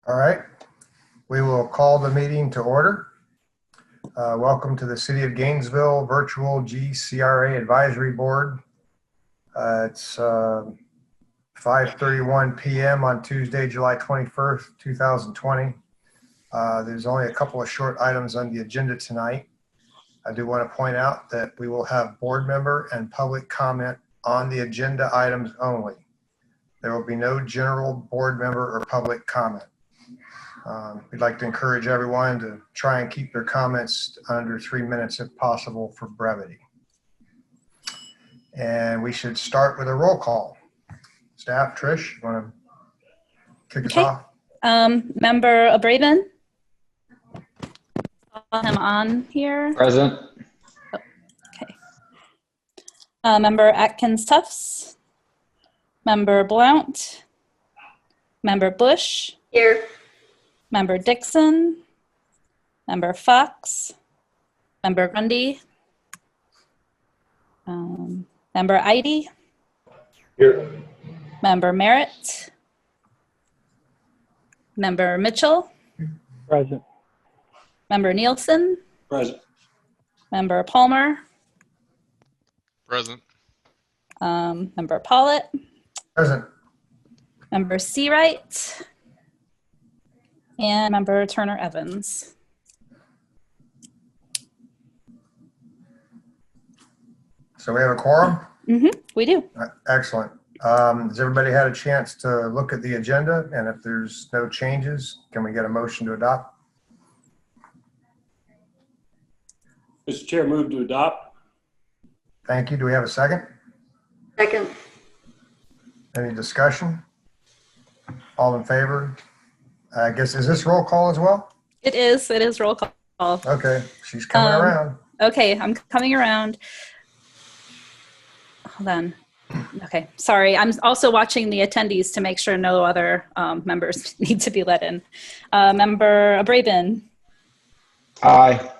All right, we will call the meeting to order. Welcome to the City of Gainesville Virtual GCRA Advisory Board. It's 5:31 p.m. on Tuesday, July 21st, 2020. There's only a couple of short items on the agenda tonight. I do want to point out that we will have board member and public comment on the agenda items only. There will be no general board member or public comment. We'd like to encourage everyone to try and keep their comments under 3 minutes if possible for brevity. And we should start with a roll call. Staff, Trish, you want to kick us off? Member Abraven? Saw him on here. Present. Okay. Member Atkins Tufts? Member Blount? Member Bush? Here. Member Dixon? Member Fox? Member Grundy? Member Eide? Here. Member Merritt? Member Mitchell? Present. Member Nielsen? Present. Member Palmer? Present. Member Pollitt? Present. Member Seawright? And Member Turner Evans. So we have a quorum? We do. Excellent. Has everybody had a chance to look at the agenda? And if there's no changes, can we get a motion to adopt? Mr. Chair, move to adopt. Thank you. Do we have a second? Second. Any discussion? All in favor? I guess, is this roll call as well? It is roll call. Okay, she's coming around. Okay, I'm coming around. Hold on. Okay, sorry. I'm also watching the attendees to make sure no other members need to be let in. Member Abraven. Aye.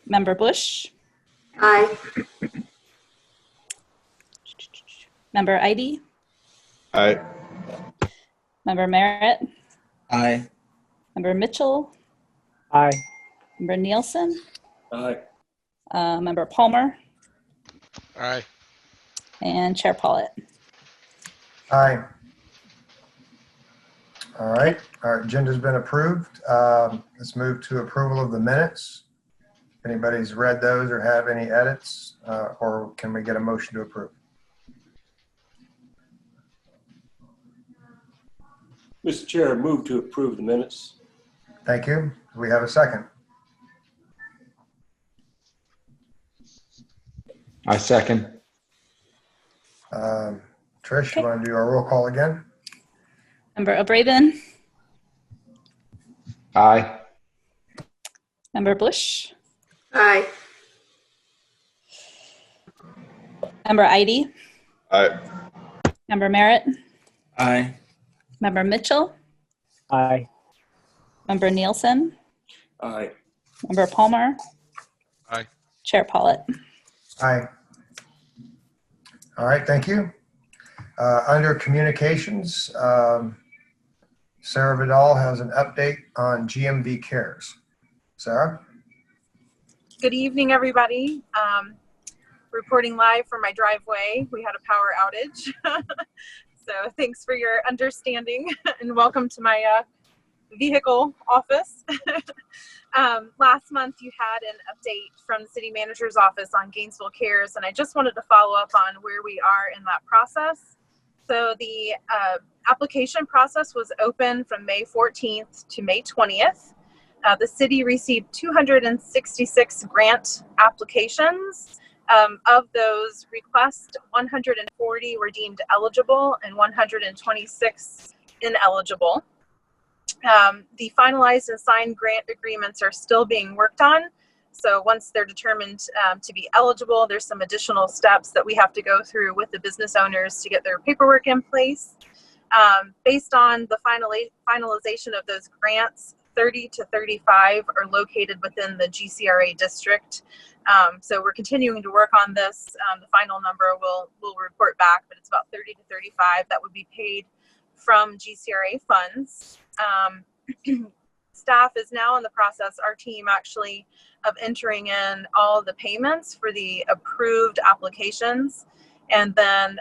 Member Bush. Aye. Member Eide. Aye. Member Merritt. Aye. Member Mitchell. Aye. Member Nielsen. Aye. Member Palmer. Aye. And Chair Pollitt. Aye. All right, our agenda's been approved. Let's move to approval of the minutes. If anybody's read those or have any edits, or can we get a motion to approve? Mr. Chair, move to approve the minutes. Thank you. Do we have a second? I second. Trish, you want to do our roll call again? Member Abraven. Aye. Member Bush. Aye. Member Eide. Aye. Member Merritt. Aye. Member Mitchell. Aye. Member Nielsen. Aye. Member Palmer. Aye. Chair Pollitt. Aye. All right, thank you. Under communications, Sarah Vidal has an update on GMV Cares. Sarah? Good evening, everybody. Reporting live from my driveway. We had a power outage. So thanks for your understanding and welcome to my vehicle office. Last month you had an update from the city manager's office on Gainesville Cares, and I just wanted to follow up on where we are in that process. So the application process was open from May 14th to May 20th. The city received 266 grant applications. Of those requests, 140 were deemed eligible and 126 ineligible. The finalized and signed grant agreements are still being worked on. So once they're determined to be eligible, there's some additional steps that we have to go through with the business owners to get their paperwork in place. Based on the finalization of those grants, 30 to 35 are located within the GCRA district. So we're continuing to work on this. The final number we'll report back, but it's about 30 to 35 that would be paid from GCRA funds. Staff is now in the process, our team actually, of entering in all the payments for the approved applications. And then,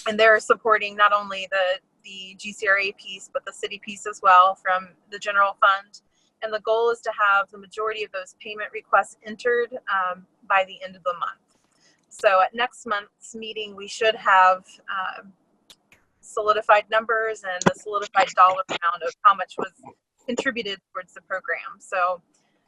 and they're supporting not only the GCRA piece, but the city piece as well from the general fund. And the goal is to have the majority of those payment requests entered by the end of the month. So at next month's meeting, we should have solidified numbers and the solidified dollar amount of how much was contributed towards the program. So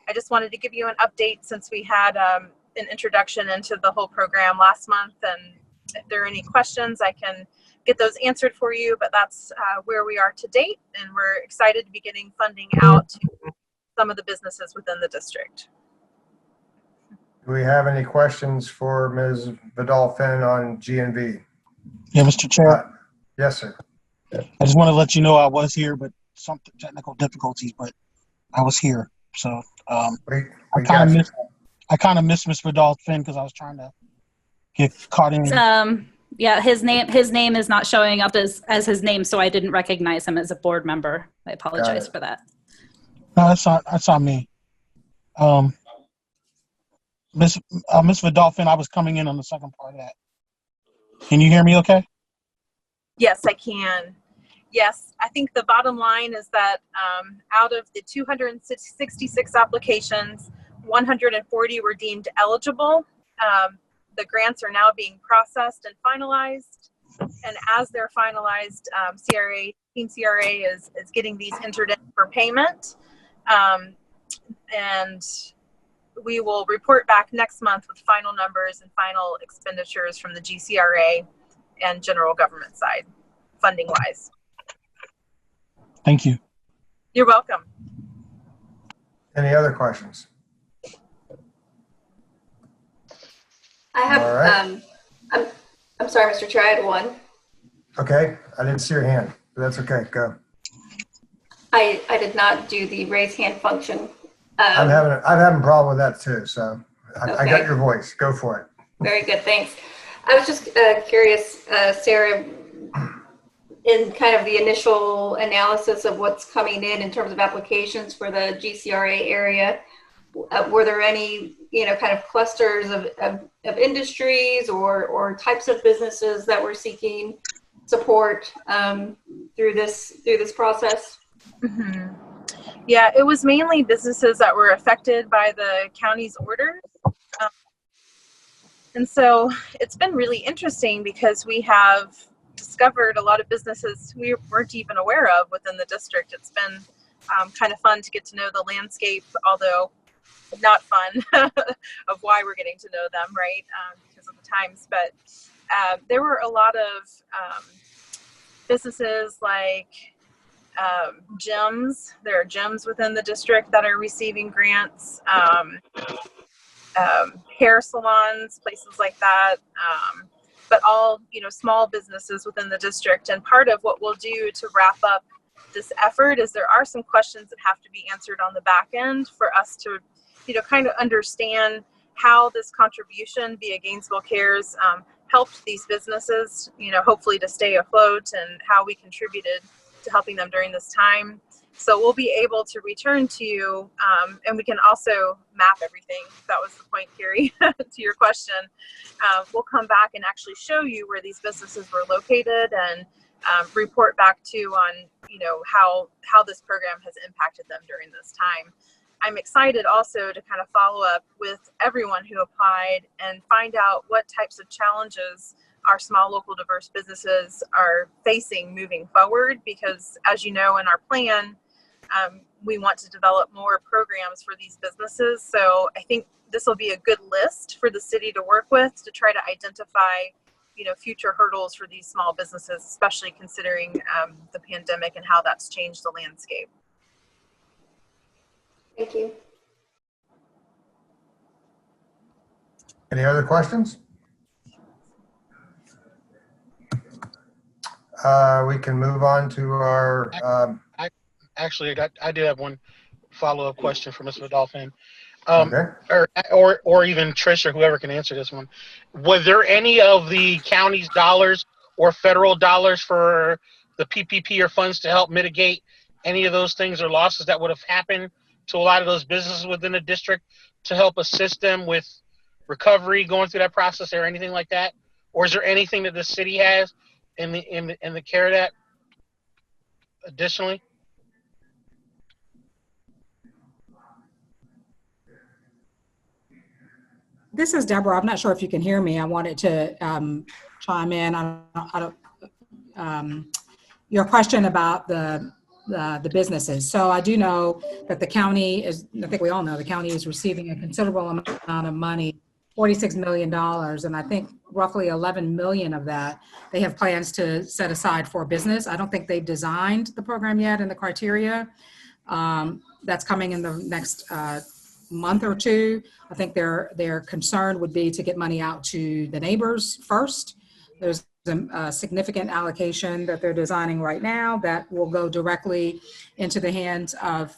I just wanted to give you an update since we had an introduction into the whole program last month. And if there are any questions, I can get those answered for you, but that's where we are to date. And we're excited to be getting funding out to some of the businesses within the district. Do we have any questions for Ms. Vidal-Finn on GNV? Yeah, Mr. Chair. Yes, sir. I just want to let you know I was here, but some technical difficulties, but I was here. So I kind of missed Ms. Vidal-Finn because I was trying to get caught in. Yeah, his name is not showing up as his name, so I didn't recognize him as a board member. I apologize for that. No, that's on me. Miss Vidal-Finn, I was coming in on the second part of that. Can you hear me okay? Yes, I can. Yes, I think the bottom line is that out of the 266 applications, 140 were deemed eligible. The grants are now being processed and finalized. And as they're finalized, Team CRA is getting these entered in for payment. And we will report back next month with final numbers and final expenditures from the GCRA and general government side, funding wise. Thank you. You're welcome. Any other questions? I have, All right. I'm sorry, Mr. Chair, I had one. Okay, I didn't see your hand, but that's okay, go. I did not do the raise hand function. I'm having a problem with that too, so I Okay. got your voice. Go for it. Very good, thanks. I was just curious, Sarah, in kind of the initial analysis of what's coming in terms of applications for the GCRA area, were there any, kind of clusters of industries or types of businesses that were seeking support through this process? Mm-hmm. Yeah, it was mainly businesses that were affected by the county's orders. And so it's been really interesting because we have discovered a lot of businesses we weren't even aware of within the district. It's been kind of fun to get to know the landscape, although not fun of why we're getting to know them, right? Because of the times. But there were a lot of businesses like gyms. There are gyms within the district that are receiving grants. Hair salons, places like that, but all small businesses within the district. And part of what we'll do to wrap up this effort is there are some questions that have to be answered on the back end for us to kind of understand how this contribution via Gainesville Cares helped these businesses hopefully to stay afloat, and how we contributed to helping them during this time. So we'll be able to return to you, and we can also map everything. That was the point, Carrie, to your question. We'll come back and actually show you where these businesses were located and report back to on, how this program has impacted them during this time. I'm excited also to kind of follow up with everyone who applied and find out what types of challenges our small, local, diverse businesses are facing moving forward, because as you know, in our plan, we want to develop more programs for these businesses. So I think this will be a good list for the city to work with to try to identify, future hurdles for these small businesses, especially considering the pandemic and how that's changed the landscape. Thank you. Any other questions? We can move on to our. Actually, I did have one follow-up question for Ms. Vidal-Finn. Okay. Or even Trish or whoever can answer this one. Was there any of the county's dollars or federal dollars for the PPP or funds to help mitigate any of those things or losses that would have happened to a lot of those businesses within the district to help assist them with recovery going through that process or anything like that? Or is there anything that the city has in the CARE Act additionally? This is Deborah. I'm not sure if you can hear me. I wanted to chime in on your question about the businesses. So I do know that the county is, I think we all know, the county is receiving a considerable amount of money, $46 million. And I think roughly 11 million of that, they have plans to set aside for business. I don't think they've designed the program yet and the criteria. That's coming in the next month or two. I think their concern would be to get money out to the neighbors first. There's a significant allocation that they're designing right now that will go directly into the hands of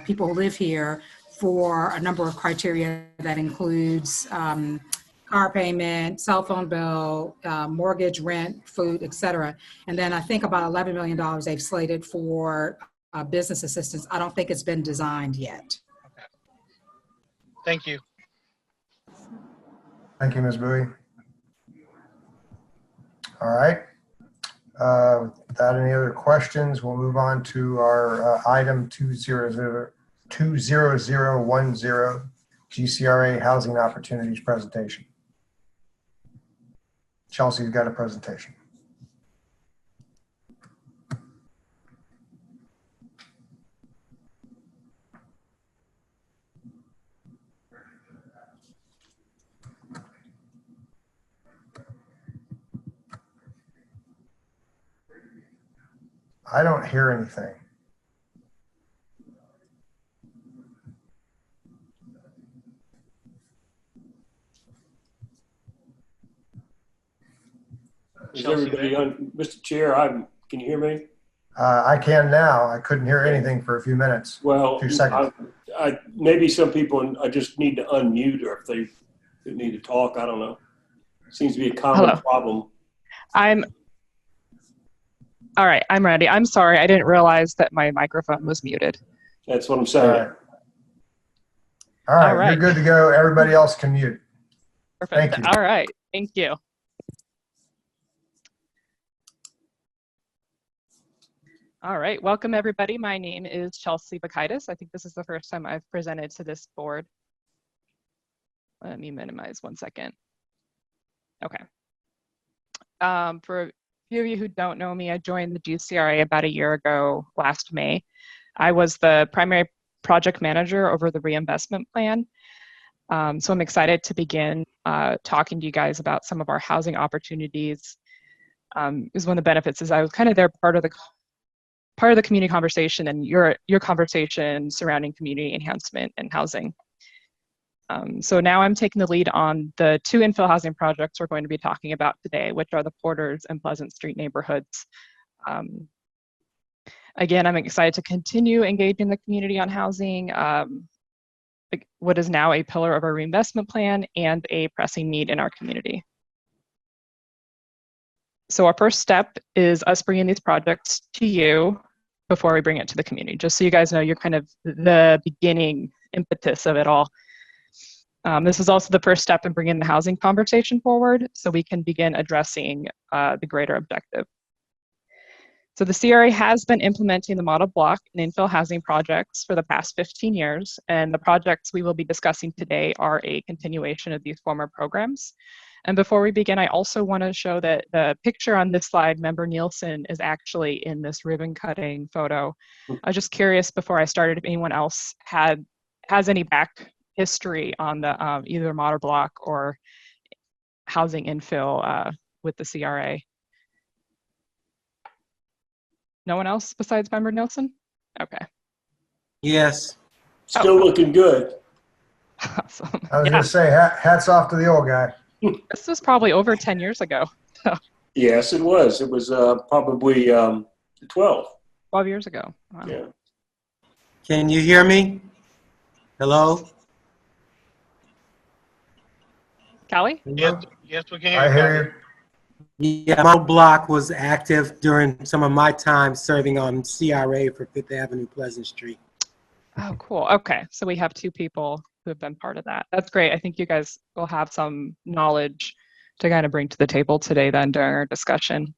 people who live here for a number of criteria that includes car payment, cell phone bill, mortgage, rent, food, etc. And then I think about $11 million they've slated for business assistance. I don't think it's been designed yet. Thank you. Thank you, Ms. Bowie. All right. Without any other questions, we'll move on to our item 20010, GCRA Housing Opportunities presentation. Chelsea, you've got a presentation. I don't hear anything. Is everybody on? Mr. Chair, can you hear me? I can now. I couldn't hear anything for a few minutes. Well, 2 seconds. Maybe some people, I just need to unmute, or if they need to talk, I don't know. Seems to be a common problem. All right, I'm ready. I'm sorry, I didn't realize that my microphone was muted. That's what I'm saying. All right. You're good to go. Everybody else can mute. Perfect. Thank you. All right, thank you. All right, welcome everybody. My name is Chelsea Bakaitis. I think this is the first time I've presented to this board. Let me minimize 1 second. Okay. For a few of you who don't know me, I joined the GCRA about a year ago, last May. I was the primary project manager over the reinvestment plan. So I'm excited to begin talking to you guys about some of our housing opportunities. Is one of the benefits is I was kind of there part of the community conversation and your conversation surrounding community enhancement and housing. So now I'm taking the lead on the 2 infill housing projects we're going to be talking about today, which are the Porters and Pleasant Street neighborhoods. Again, I'm excited to continue engaging the community on housing, what is now a pillar of our reinvestment plan and a pressing need in our community. So our first step is us bringing these projects to you before we bring it to the community, just so you guys know you're kind of the beginning impetus of it all. This is also the first step in bringing the housing conversation forward so we can begin addressing the greater objective. So the CRA has been implementing the model block and infill housing projects for the past 15 years, and the projects we will be discussing today are a continuation of these former programs. And before we begin, I also want to show that the picture on this slide, Member Nielsen, is actually in this ribbon cutting photo. I was just curious before I started if anyone else has any back history on the either model block or housing infill with the CRA. No one else besides Member Nielsen? Okay. Yes. Still looking good. Awesome. I was going to say, hats off to the old guy. This was probably over 10 years ago. Yes, it was. It was probably 12 years ago. Wow. Yeah. Can you hear me? Hello? Callie? Yes, we can hear you. I hear you. Yeah, my block was active during some of my time serving on CRA for Fifth Avenue, Pleasant Street. Oh, cool. Okay, so we have two people who have been part of that. That's great. I think you guys will have some knowledge to kind of bring to the table today then during our discussion.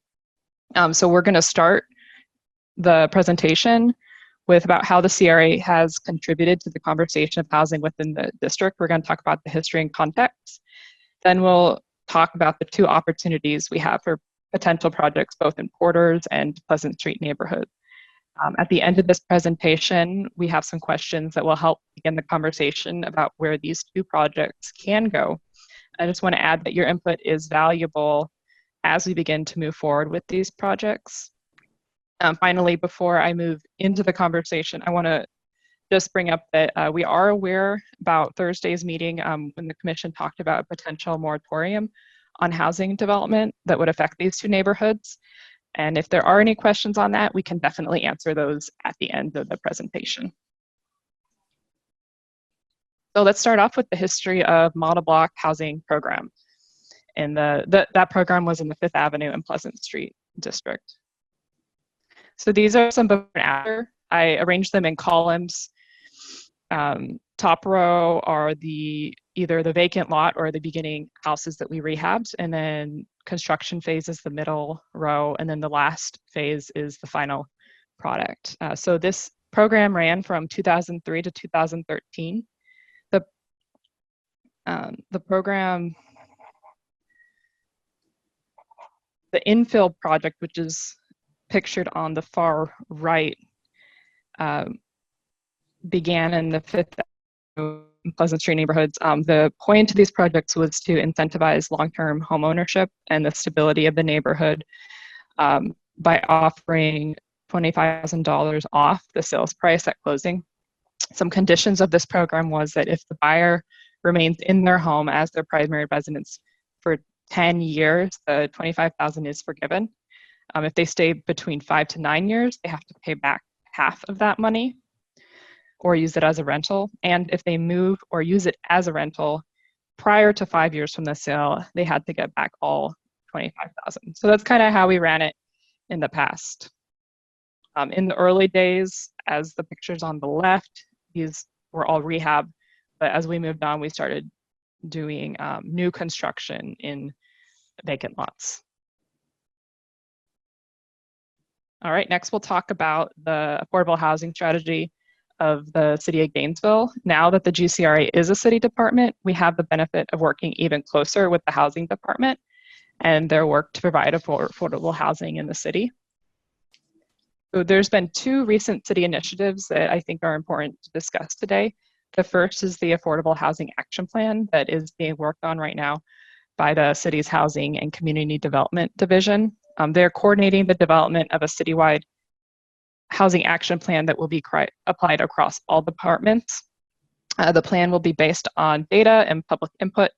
So we're going to start the presentation with about how the CRA has contributed to the conversation of housing within the district. We're going to talk about the history and context. Then we'll talk about the two opportunities we have for potential projects, both in Porter's and Pleasant Street neighborhood. At the end of this presentation, we have some questions that will help begin the conversation about where these two projects can go. I just want to add that your input is valuable as we begin to move forward with these projects. Finally, before I move into the conversation, I want to just bring up that we are aware about Thursday's meeting when the commission talked about a potential moratorium on housing development that would affect these two neighborhoods. And if there are any questions on that, we can definitely answer those at the end of the presentation. So let's start off with the history of model block housing program. And that program was in the Fifth Avenue and Pleasant Street district. So these are some before and after. I arranged them in columns. Top row are either the vacant lot or the beginning houses that we rehabbed, and then construction phase is the middle row, and then the last phase is the final product. So this program ran from 2003 to 2013. The program, the infill project, which is pictured on the far right, began in the Fifth Avenue and Pleasant Street neighborhoods. The point of these projects was to incentivize long-term home ownership and the stability of the neighborhood by offering $25,000 off the sales price at closing. Some conditions of this program was that if the buyer remains in their home as their primary residence for 10 years, the $25,000 is forgiven. If they stay between 5 to 9 years, they have to pay back half of that money or use it as a rental. And if they move or use it as a rental prior to 5 years from the sale, they had to get back all $25,000. So that's kind of how we ran it in the past. In the early days, as the pictures on the left, these were all rehab. But as we moved on, we started doing new construction in vacant lots. All right, next we'll talk about the affordable housing strategy of the city of Gainesville. Now that the GCRA is a city department, we have the benefit of working even closer with the housing department and their work to provide affordable housing in the city. So there's been two recent city initiatives that I think are important to discuss today. The first is the Affordable Housing Action Plan that is being worked on right now by the city's Housing and Community Development Division. They're coordinating the development of a citywide housing action plan that will be applied across all departments. The plan will be based on data and public input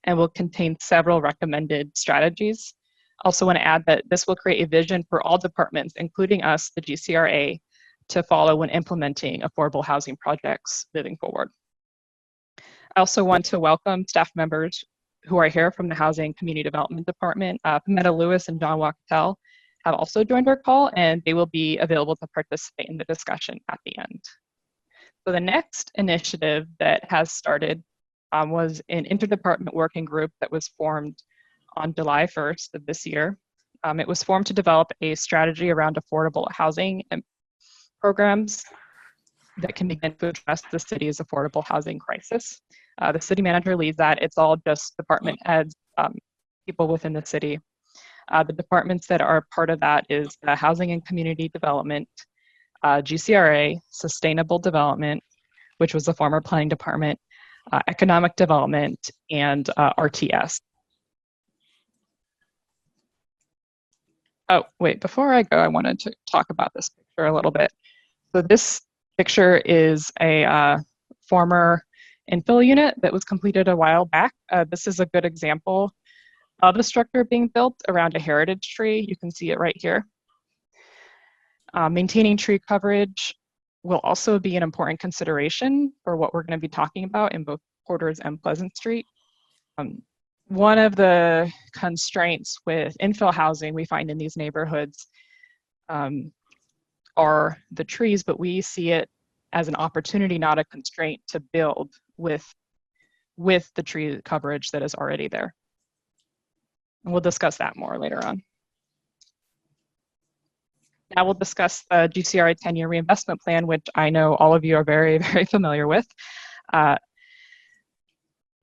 and will contain several recommended strategies. Also want to add that this will create a vision for all departments, including us, the GCRA, to follow when implementing affordable housing projects moving forward. I also want to welcome staff members who are here from the Housing Community Development Department. Pamela Lewis and John Wachtel have also joined our call, and they will be available to participate in the discussion at the end. So the next initiative that has started was an interdepartment working group that was formed on July 1st of this year. It was formed to develop a strategy around affordable housing and programs that can begin to address the city's affordable housing crisis. The city manager leads that. It's all just department heads, people within the city. The departments that are part of that is the Housing and Community Development, GCRA, Sustainable Development, which was the former planning department, Economic Development, and RTS. Oh, wait, before I go, I wanted to talk about this picture a little bit. So this picture is a former infill unit that was completed a while back. This is a good example of a structure being built around a heritage tree. You can see it right here. Maintaining tree coverage will also be an important consideration for what we're going to be talking about in both Porter's and Pleasant Street. one of the constraints with infill housing we find in these neighborhoods are the trees, but we see it as an opportunity, not a constraint, to build with the tree coverage that is already there. And we'll discuss that more later on. Now we'll discuss the GCRA 10-year reinvestment plan, which I know all of you are very, very familiar with.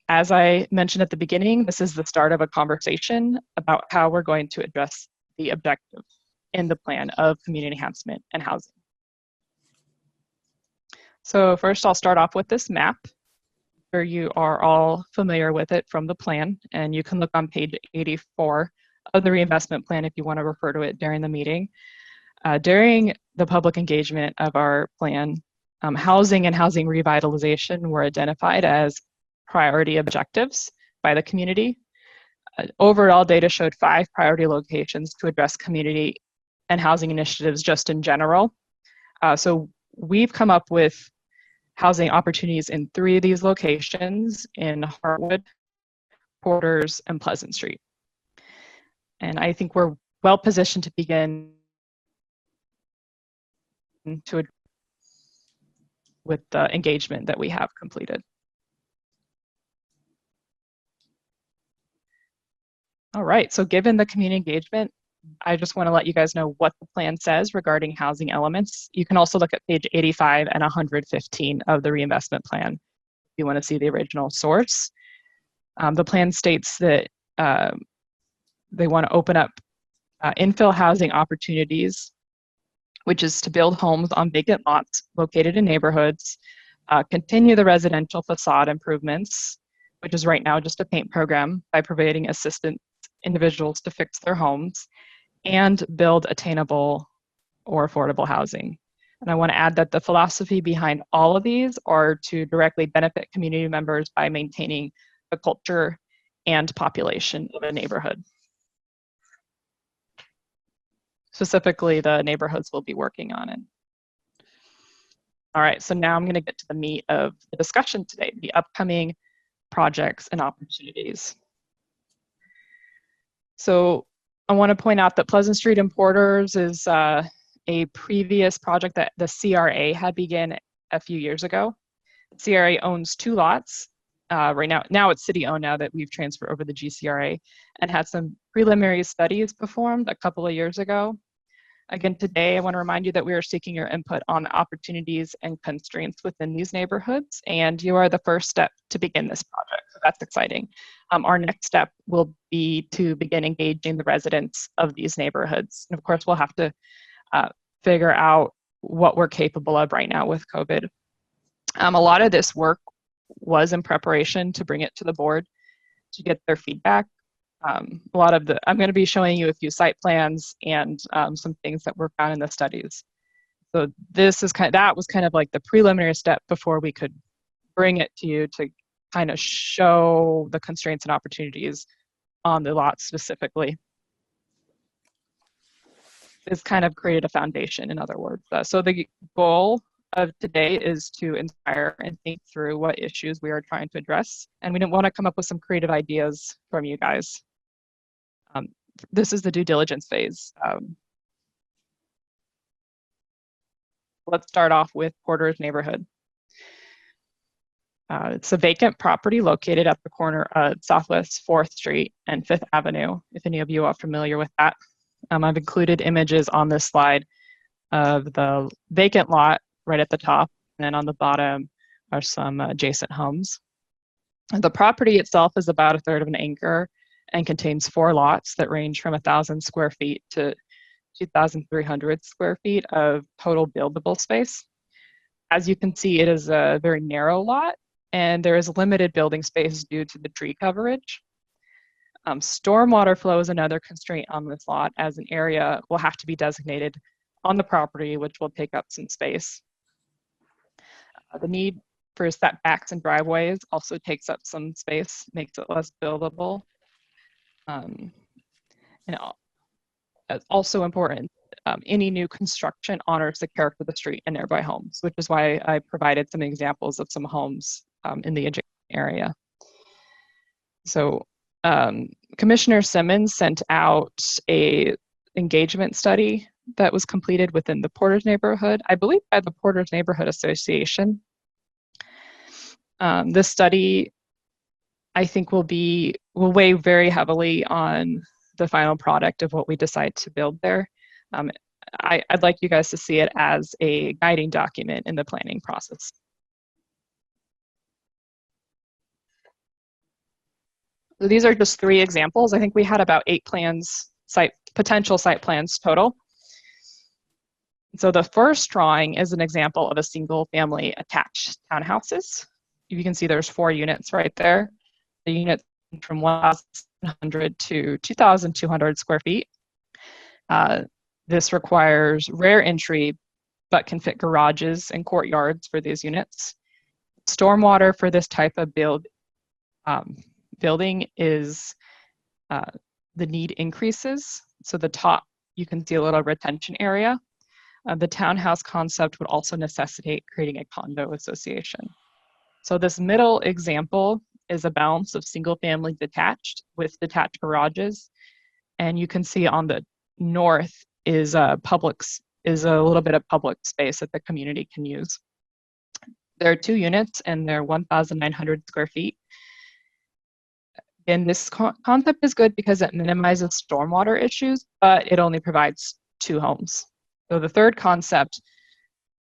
As I mentioned at the beginning, this is the start of a conversation about how we're going to address the objective in the plan of community enhancement and housing. So first, I'll start off with this map. Sure you are all familiar with it from the plan, and you can look on page 84 of the reinvestment plan if you want to refer to it during the meeting. During the public engagement of our plan, housing and housing revitalization were identified as priority objectives by the community. Overall, data showed 5 priority locations to address community and housing initiatives just in general. So we've come up with housing opportunities in 3 of these locations in Hartwood, Porters, and Pleasant Street. And I think we're well positioned to begin with the engagement that we have completed. All right, so given the community engagement, I just want to let you guys know what the plan says regarding housing elements. You can also look at page 85 and 115 of the reinvestment plan if you want to see the original source. The plan states that they want to open up infill housing opportunities, which is to build homes on vacant lots located in neighborhoods, continue the residential facade improvements, which is right now just a paint program, by providing assistance individuals to fix their homes, and build attainable or affordable housing. And I want to add that the philosophy behind all of these are to directly benefit community members by maintaining the culture and population of a neighborhood. Specifically, the neighborhoods we'll be working on it. All right, so now I'm going to get to the meat of the discussion today, the upcoming projects and opportunities. So I want to point out that Pleasant Street and Porters is a previous project that the CRA had begun a few years ago. The CRA owns 2 lots. Right now it's city owned now that we've transferred over the GCRA, and had some preliminary studies performed a couple of years ago. Again, today I want to remind you that we are seeking your input on the opportunities and constraints within these neighborhoods, and you are the first step to begin this project, so that's exciting. Our next step will be to begin engaging the residents of these neighborhoods. And of course, we'll have to figure out what we're capable of right now with COVID. A lot of this work was in preparation to bring it to the board to get their feedback. I'm going to be showing you a few site plans and some things that were found in the studies. So this is that was kind of like the preliminary step before we could bring it to you to kind of show the constraints and opportunities on the lot specifically. This kind of created a foundation, in other words. So the goal of today is to inspire and think through what issues we are trying to address. And we didn't want to come up with some creative ideas from you guys. This is the due diligence phase. Let's start off with Porter's neighborhood. It's a vacant property located at the corner of Southwest 4th Street and 5th Avenue, if any of you are familiar with that. I've included images on this slide of the vacant lot right at the top, and then on the bottom are some adjacent homes. The property itself is about 1/3 of an acre and contains 4 lots that range from 1,000 square feet to 2,300 square feet of total buildable space. As you can see, it is a very narrow lot, and there is limited building space due to the tree coverage. Stormwater flow is another constraint on this lot, as an area will have to be designated on the property, which will take up some space. The need for setbacks and driveways also takes up some space, makes it less buildable. And it's also important, any new construction honors the character of the street and nearby homes, which is why I provided some examples of some homes in the adjacent area. So Commissioner Simmons sent out a engagement study that was completed within the Porter's neighborhood, I believe by the Porter's Neighborhood Association. This study, I think, will weigh very heavily on the final product of what we decide to build there. I'd like you guys to see it as a guiding document in the planning process. So these are just 3 examples. I think we had about 8 plans, potential site plans total. So the first drawing is an example of a single family attached townhouses. You can see there's 4 units right there. The units from 1,100 to 2,200 square feet. This requires rare entry, but can fit garages and courtyards for these units. Stormwater for this type of building is the need increases. So the top, you can see a little retention area. The townhouse concept would also necessitate creating a condo association. So this middle example is a balance of single family detached with detached garages. And you can see on the north is a little bit of public space that the community can use. There are 2 units and they're 1,900 square feet. And this concept is good because it minimizes stormwater issues, but it only provides 2 homes. So the third concept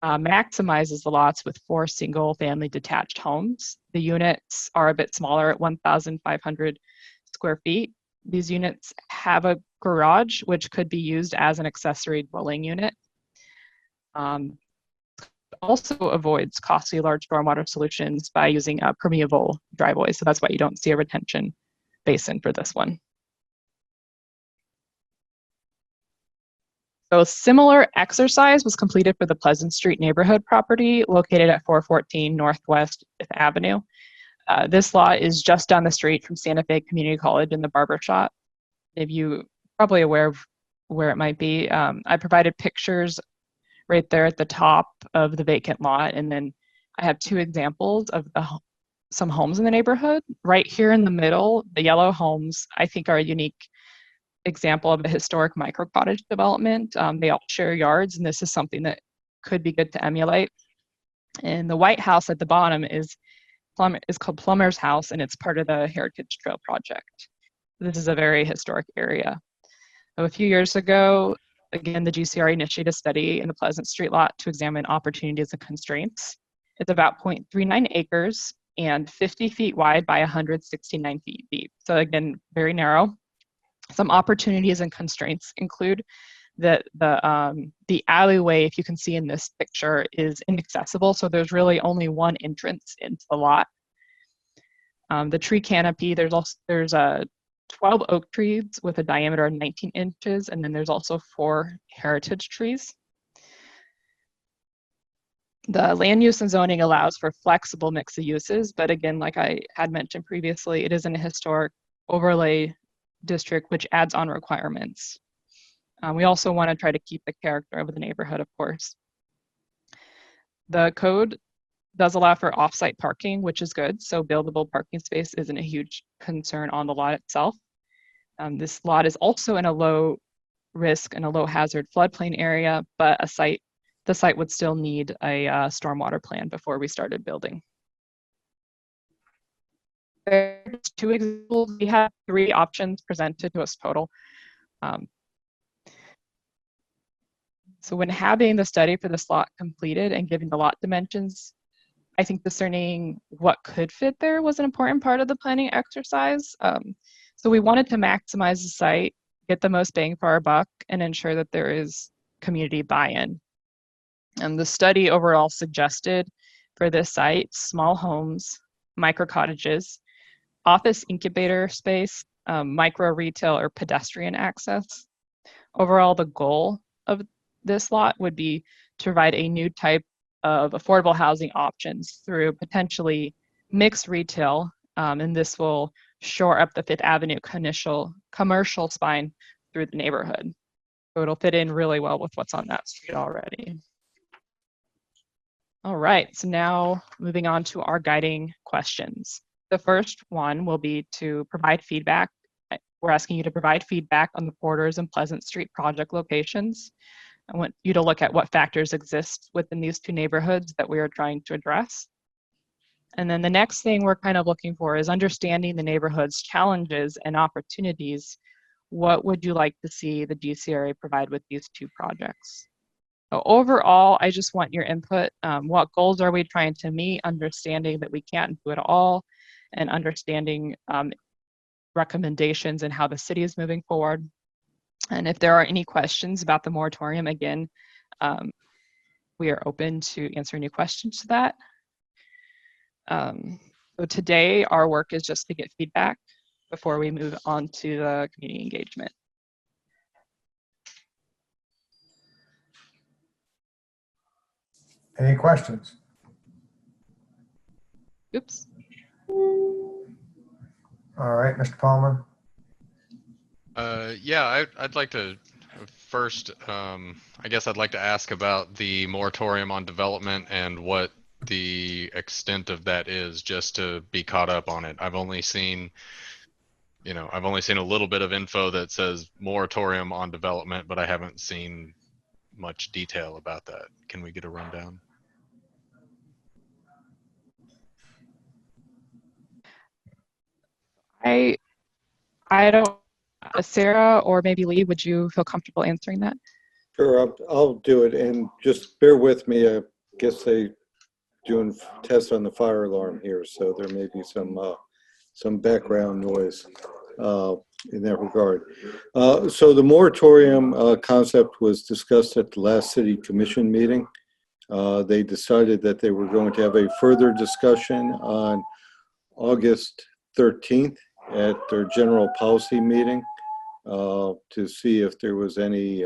maximizes the lots with 4 single family detached homes. The units are a bit smaller at 1,500 square feet. These units have a garage, which could be used as an accessory dwelling unit. Also avoids costly large stormwater solutions by using a permeable driveway. So that's why you don't see a retention basin for this one. So a similar exercise was completed for the Pleasant Street neighborhood property located at 414 Northwest 5th Avenue. This lot is just down the street from Santa Fe Community College and the barber shop. If you probably aware of where it might be, I provided pictures right there at the top of the vacant lot, and then I have 2 examples of some homes in the neighborhood. Right here in the middle, the yellow homes, I think, are a unique example of a historic micro cottage development. They all share yards, and this is something that could be good to emulate. And the white house at the bottom is called Plummer's House, and it's part of the Heritage Trail project. This is a very historic area. So a few years ago, again, the GCR initiated a study in the Pleasant Street lot to examine opportunities and constraints. It's about 0.39 acres and 50 feet wide by 169 feet deep. So again, very narrow. Some opportunities and constraints include that the alleyway, if you can see in this picture, is inaccessible. So there's really only one entrance into the lot. The tree canopy, there's 12 oak trees with a diameter of 19 inches, and then there's also 4 heritage trees. The land use and zoning allows for flexible mix of uses, but again, like I had mentioned previously, it is in a historic overlay district, which adds on requirements. We also want to try to keep the character of the neighborhood, of course. The code does allow for off-site parking, which is good. So buildable parking space isn't a huge concern on the lot itself. This lot is also in a low risk and a low hazard floodplain area, but the site would still need a stormwater plan before we started building. There's 2 examples. We have 3 options presented to us total. So when having the study for this lot completed and giving the lot dimensions, I think discerning what could fit there was an important part of the planning exercise. So we wanted to maximize the site, get the most bang for our buck, and ensure that there is community buy-in. And the study overall suggested for this site, small homes, micro cottages, office incubator space, micro retail or pedestrian access. Overall, the goal of this lot would be to provide a new type of affordable housing options through potentially mixed retail, and this will shore up the 5th Avenue commercial spine through the neighborhood. So it'll fit in really well with what's on that street already. All right, so now moving on to our guiding questions. The first one will be to provide feedback. We're asking you to provide feedback on the Porters and Pleasant Street project locations. I want you to look at what factors exist within these two neighborhoods that we are trying to address. And then the next thing we're kind of looking for is understanding the neighborhood's challenges and opportunities. What would you like to see the GCRA provide with these two projects? So overall, I just want your input. What goals are we trying to meet? Understanding that we can't do it all, and understanding recommendations and how the city is moving forward. And if there are any questions about the moratorium, again, we are open to answer any questions to that. So today, our work is just to get feedback before we move on to the community engagement. Any questions? Oops. All right, Mr. Palmer. Yeah, I'd like to first, I guess I'd like to ask about the moratorium on development and what the extent of that is, just to be caught up on it. I've only seen a little bit of info that says moratorium on development, but I haven't seen much detail about that. Can we get a rundown? I don't, Sarah or maybe Lee, would you feel comfortable answering that? Sure, I'll do it, and just bear with me. I guess they doing tests on the fire alarm here, so there may be some background noise in that regard. So the moratorium concept was discussed at the last city commission meeting. They decided that they were going to have a further discussion on August 13th at their general policy meeting to see if there was any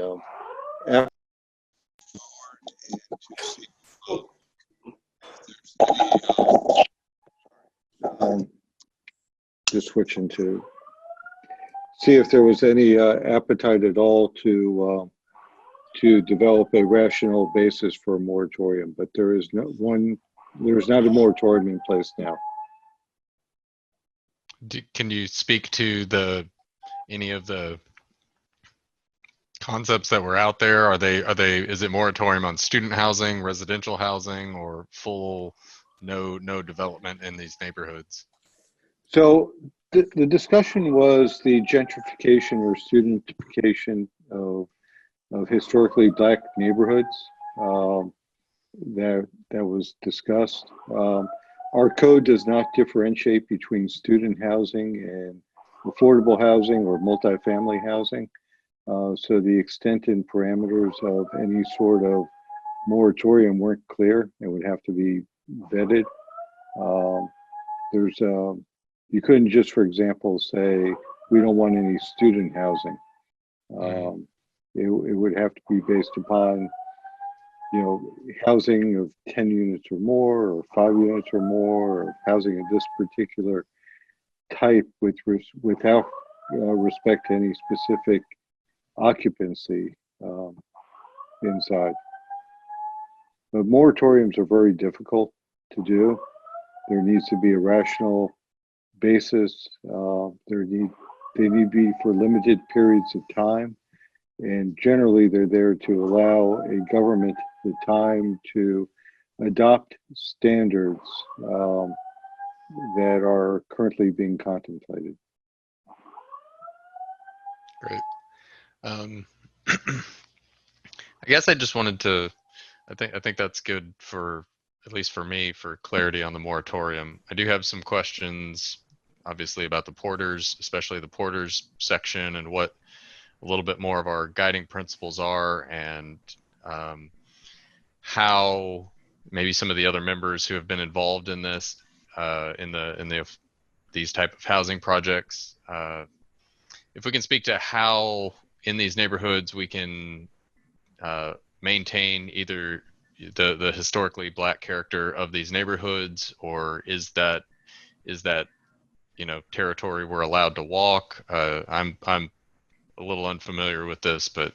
just switching to see if there was any appetite at all to develop a rational basis for a moratorium, but there is not a moratorium in place now. Can you speak to any of the concepts that were out there? Is it moratorium on student housing, residential housing, or full no development in these neighborhoods? So the discussion was the gentrification or studentification of historically Black neighborhoods. That was discussed. Our code does not differentiate between student housing and affordable housing or multifamily housing. So the extent and parameters of any sort of moratorium weren't clear. It would have to be vetted. You couldn't just, for example, say, we don't want any student housing. It would have to be based upon, housing of 10 units or more, or 5 units or more, or housing of this particular type without respect to any specific occupancy inside. But moratoriums are very difficult to do. There needs to be a rational basis. They need to be for limited periods of time. And generally, they're there to allow a government the time to adopt standards that are currently being contemplated. Great. I guess I just wanted to, I think that's good for, at least for me, for clarity on the moratorium. I do have some questions, obviously, about the porters, especially the porters section, and what a little bit more of our guiding principles are, and how maybe some of the other members who have been involved in this, these type of housing projects, if we can speak to how in these neighborhoods we can maintain either the historically Black character of these neighborhoods, or is that territory we're allowed to walk? I'm a little unfamiliar with this, but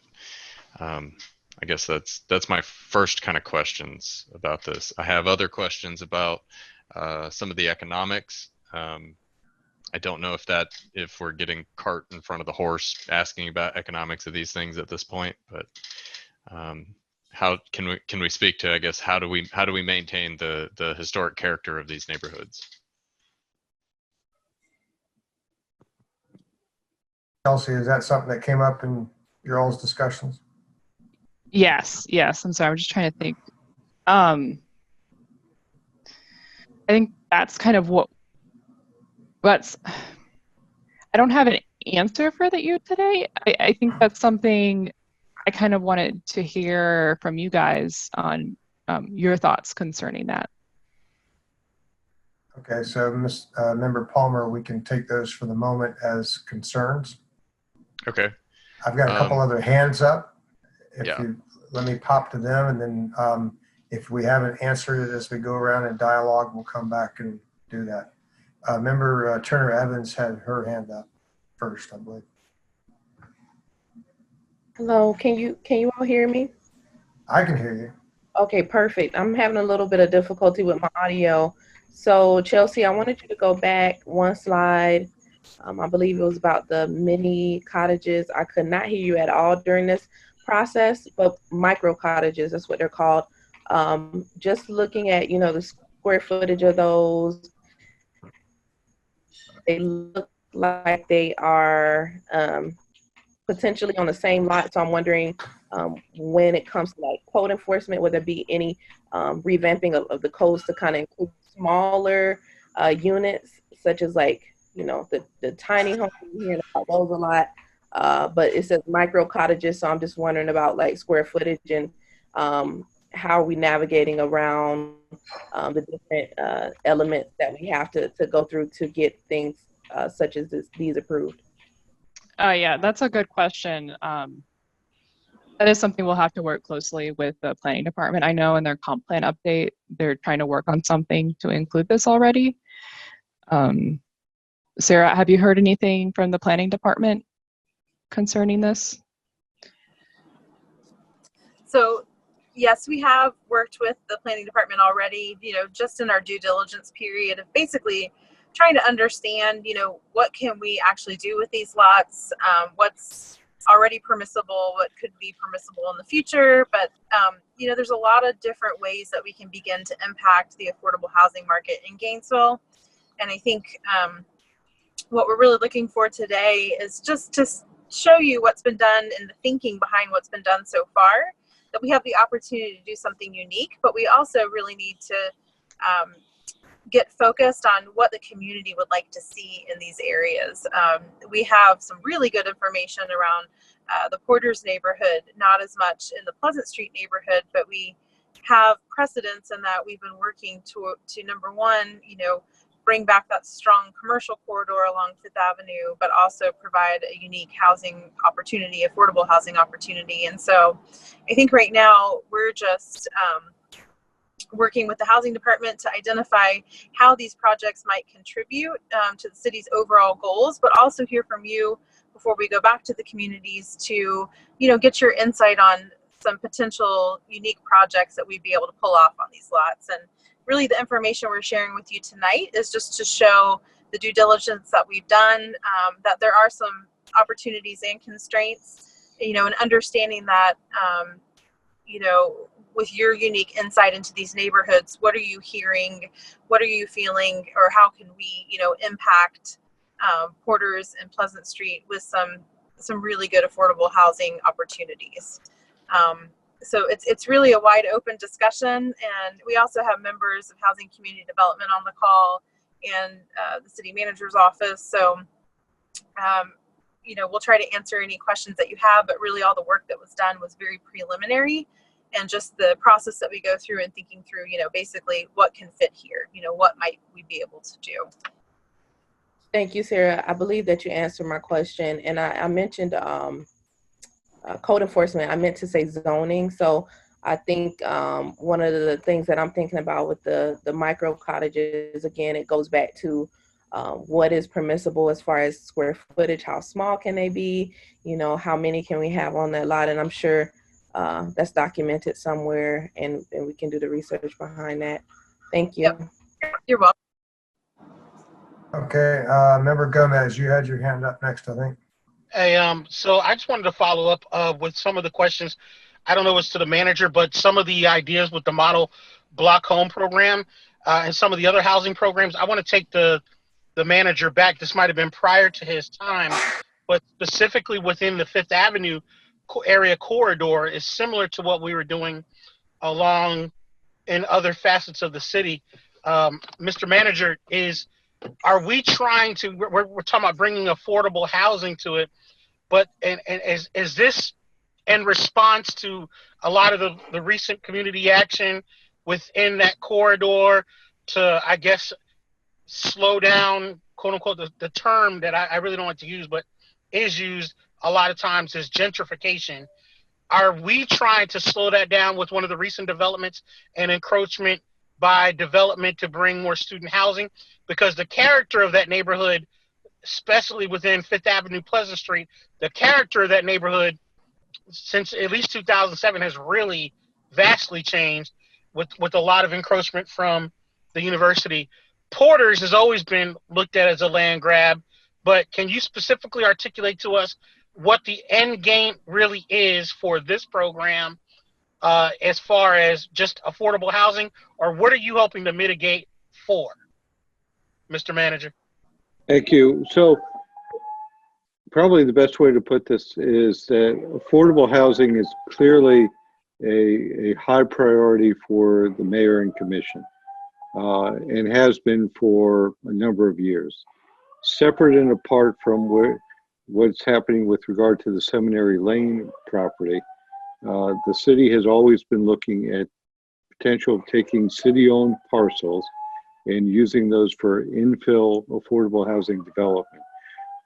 I guess that's my first kind of questions about this. I have other questions about some of the economics. I don't know if we're getting cart in front of the horse asking about economics of these things at this point, but how can we speak to, I guess, how do we maintain the historic character of these neighborhoods? Chelsea, is that something that came up in your all's discussions? Yes. I'm sorry. I'm just trying to think. I think that's kind of I don't have an answer for you today. I think that's something I kind of wanted to hear from you guys on your thoughts concerning that. Okay, so Member Palmer, we can take those for the moment as concerns. Okay. I've got a couple other hands up. If yeah. you let me pop to them, and then if we haven't answered it as we go around in dialogue, we'll come back and do that. Member Turner Evans had her hand up first, I believe. Hello, can you all hear me? I can hear you. Okay, perfect. I'm having a little bit of difficulty with my audio. So Chelsea, I wanted you to go back one slide. I believe it was about the mini cottages. I could not hear you at all during this process, but micro cottages, that's what they're called. Just looking at, the square footage of those, they look like they are potentially on the same lot. So I'm wondering when it comes to like code enforcement, would there be any revamping of the codes to kind of include smaller units, such as like, the tiny homes? We're hearing about those a lot, but it says micro cottages. So I'm just wondering about like square footage and how are we navigating around the different elements that we have to go through to get things such as these approved. Yeah, that's a good question. That is something we'll have to work closely with the planning department. I know in their comp plan update, they're trying to work on something to include this already. Sarah, have you heard anything from the planning department concerning this? So yes, we have worked with the planning department already, just in our due diligence period of basically trying to understand, what can we actually do with these lots, what's already permissible, what could be permissible in the future. But, there's a lot of different ways that we can begin to impact the affordable housing market in Gainesville. And I think what we're really looking for today is just to show you what's been done and the thinking behind what's been done so far, that we have the opportunity to do something unique, but we also really need to get focused on what the community would like to see in these areas. We have some really good information around the Porters neighborhood, not as much in the Pleasant Street neighborhood, but we have precedents in that we've been working to number one, bring back that strong commercial corridor along Fifth Avenue, but also provide a unique housing opportunity, affordable housing opportunity. And so I think right now we're just working with the housing department to identify how these projects might contribute to the city's overall goals, but also hear from you before we go back to the communities to, get your insight on some potential unique projects that we'd be able to pull off on these lots. And really the information we're sharing with you tonight is just to show the due diligence that we've done, that there are some opportunities and constraints, and understanding that, with your unique insight into these neighborhoods, what are you hearing? What are you feeling? Or how can we, impact Porters and Pleasant Street with some really good affordable housing opportunities? So it's really a wide open discussion, and we also have members of Housing Community Development on the call and the city manager's office. So, we'll try to answer any questions that you have, but really all the work that was done was very preliminary, and just the process that we go through and thinking through, basically what can fit here, what might we be able to do. Thank you, Sarah. I believe that you answered my question, and I mentioned code enforcement. I meant to say zoning. So I think one of the things that I'm thinking about with the micro cottages, again, it goes back to what is permissible as far as square footage, how small can they be, how many can we have on that lot? And I'm sure that's documented somewhere, and we can do the research behind that. Thank you. Yep. You're welcome. Okay, Member Gomez, you had your hand up next, I think. Hey, so I just wanted to follow up with some of the questions. I don't know what's to the manager, but some of the ideas with the model block home program and some of the other housing programs, I want to take the manager back. This might have been prior to his time, but specifically within the Fifth Avenue area corridor is similar to what we were doing along in other facets of the city. Mr. Manager, are we trying to, we're talking about bringing affordable housing to it, but and is this in response to a lot of the recent community action within that corridor to, I guess, slow down, quote unquote, the term that I really don't like to use, but is used a lot of times is gentrification. Are we trying to slow that down with one of the recent developments and encroachment by development to bring more student housing? Because the character of that neighborhood, especially within Fifth Avenue, Pleasant Street, the character of that neighborhood since at least 2007 has really vastly changed with a lot of encroachment from the university. Porter's has always been looked at as a land grab, but can you specifically articulate to us what the end game really is for this program as far as just affordable housing, or what are you hoping to mitigate for, Mr. Manager? Thank you. So probably the best way to put this is that affordable housing is clearly a high priority for the mayor and commission, and has been for a number of years. Separate and apart from what's happening with regard to the Seminary Lane property, the city has always been looking at potential of taking city-owned parcels and using those for infill affordable housing development.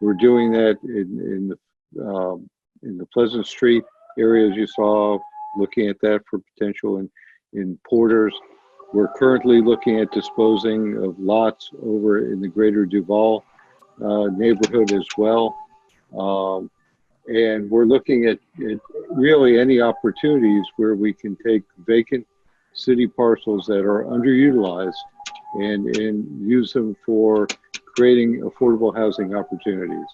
We're doing that in the Pleasant Street areas you saw, looking at that for potential in Porter's. We're currently looking at disposing of lots over in the greater Duval neighborhood as well. And we're looking at really any opportunities where we can take vacant city parcels that are underutilized and use them for creating affordable housing opportunities.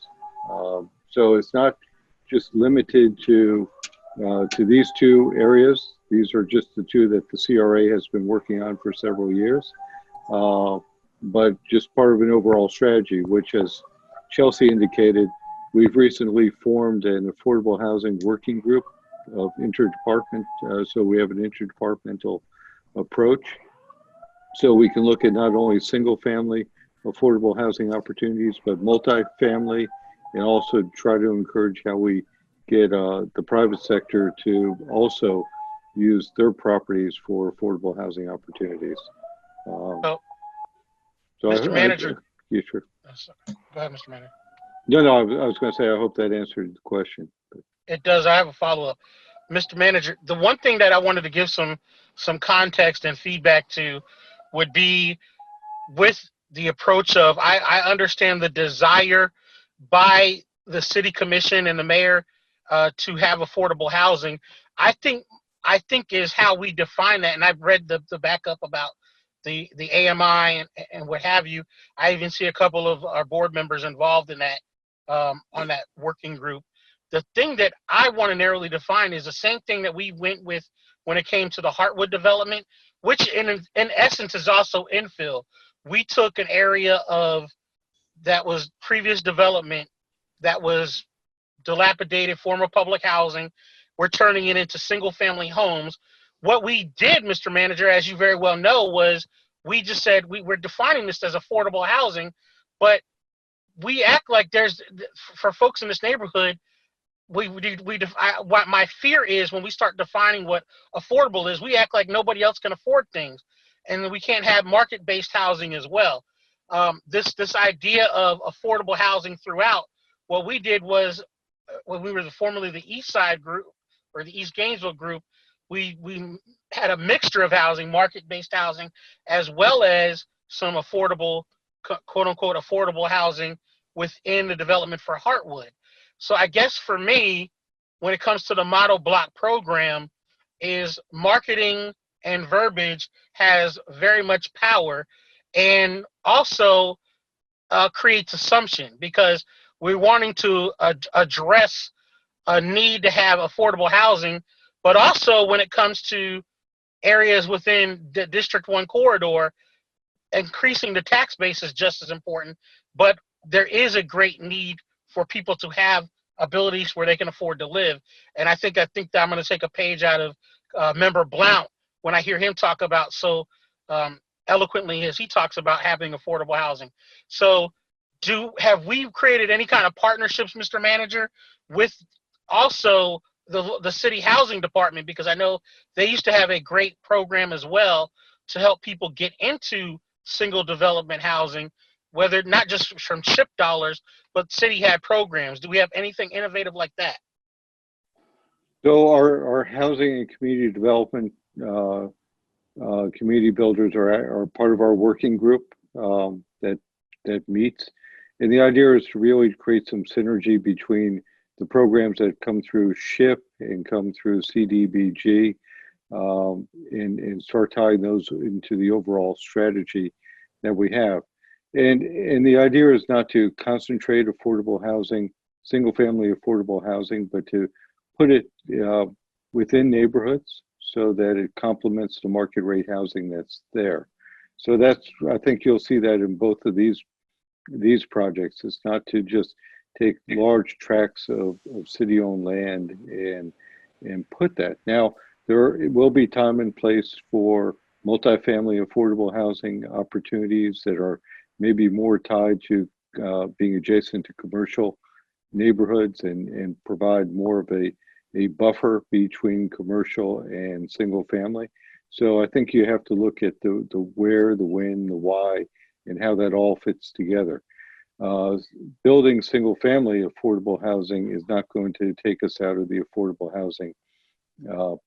So it's not just limited to these two areas. These are just the two that the CRA has been working on for several years, but just part of an overall strategy, which, as Chelsea indicated, we've recently formed an affordable housing working group of interdepartment. So we have an interdepartmental approach. So we can look at not only single family affordable housing opportunities, but multifamily, and also try to encourage how we get the private sector to also use their properties for affordable housing opportunities. So Mr. Manager. Yeah, sure. Go ahead, Mr. Manager. No, I was going to say, I hope that answered the question. It does. I have a follow-up. Mr. Manager, the one thing that I wanted to give some context and feedback to would be with the approach of, I understand the desire by the city commission and the mayor to have affordable housing. I think is how we define that. And I've read the backup about the AMI and what have you. I even see a couple of our board members involved in that, on that working group. The thing that I want to narrowly define is the same thing that we went with when it came to the Heartwood development, which in essence is also infill. We took an area that was previous development that was dilapidated, former public housing. We're turning it into single family homes. What we did, Mr. Manager, as you very well know, was we just said we're defining this as affordable housing, but we act like for folks in this neighborhood, what my fear is when we start defining what affordable is, we act like nobody else can afford things, and we can't have market-based housing as well. This idea of affordable housing throughout, what we did was, when we were formerly the East Side group or the East Gainesville group, we had a mixture of housing, market-based housing, as well as some affordable, quote-unquote, affordable housing within the development for Heartwood. So I guess for me, when it comes to the model block program, is marketing and verbiage has very much power. And also, creates assumption, because we're wanting to address a need to have affordable housing, but also when it comes to areas within the District 1 corridor, increasing the tax base is just as important. But there is a great need for people to have abilities where they can afford to live. And I think that I'm going to take a page out of Member Blount when I hear him talk about so eloquently as he talks about having affordable housing. So have we created any kind of partnerships, Mr. Manager, with also the city housing department? Because I know they used to have a great program as well to help people get into single development housing, whether not just from CHIP dollars, but city had programs. Do we have anything innovative like that? So our housing and community development community builders are part of our working group that meets. And the idea is to really create some synergy between the programs that come through SHIP and come through CDBG, and start tying those into the overall strategy that we have. And the idea is not to concentrate affordable housing, single family affordable housing, but to put it within neighborhoods so that it complements the market rate housing that's there. So I think you'll see that in both of these projects. It's not to just take large tracts of city-owned land and put that. Now, there will be time and place for multifamily affordable housing opportunities that are maybe more tied to being adjacent to commercial neighborhoods and provide more of a buffer between commercial and single family. So I think you have to look at the where, the when, the why, and how that all fits together. Building single family affordable housing is not going to take us out of the affordable housing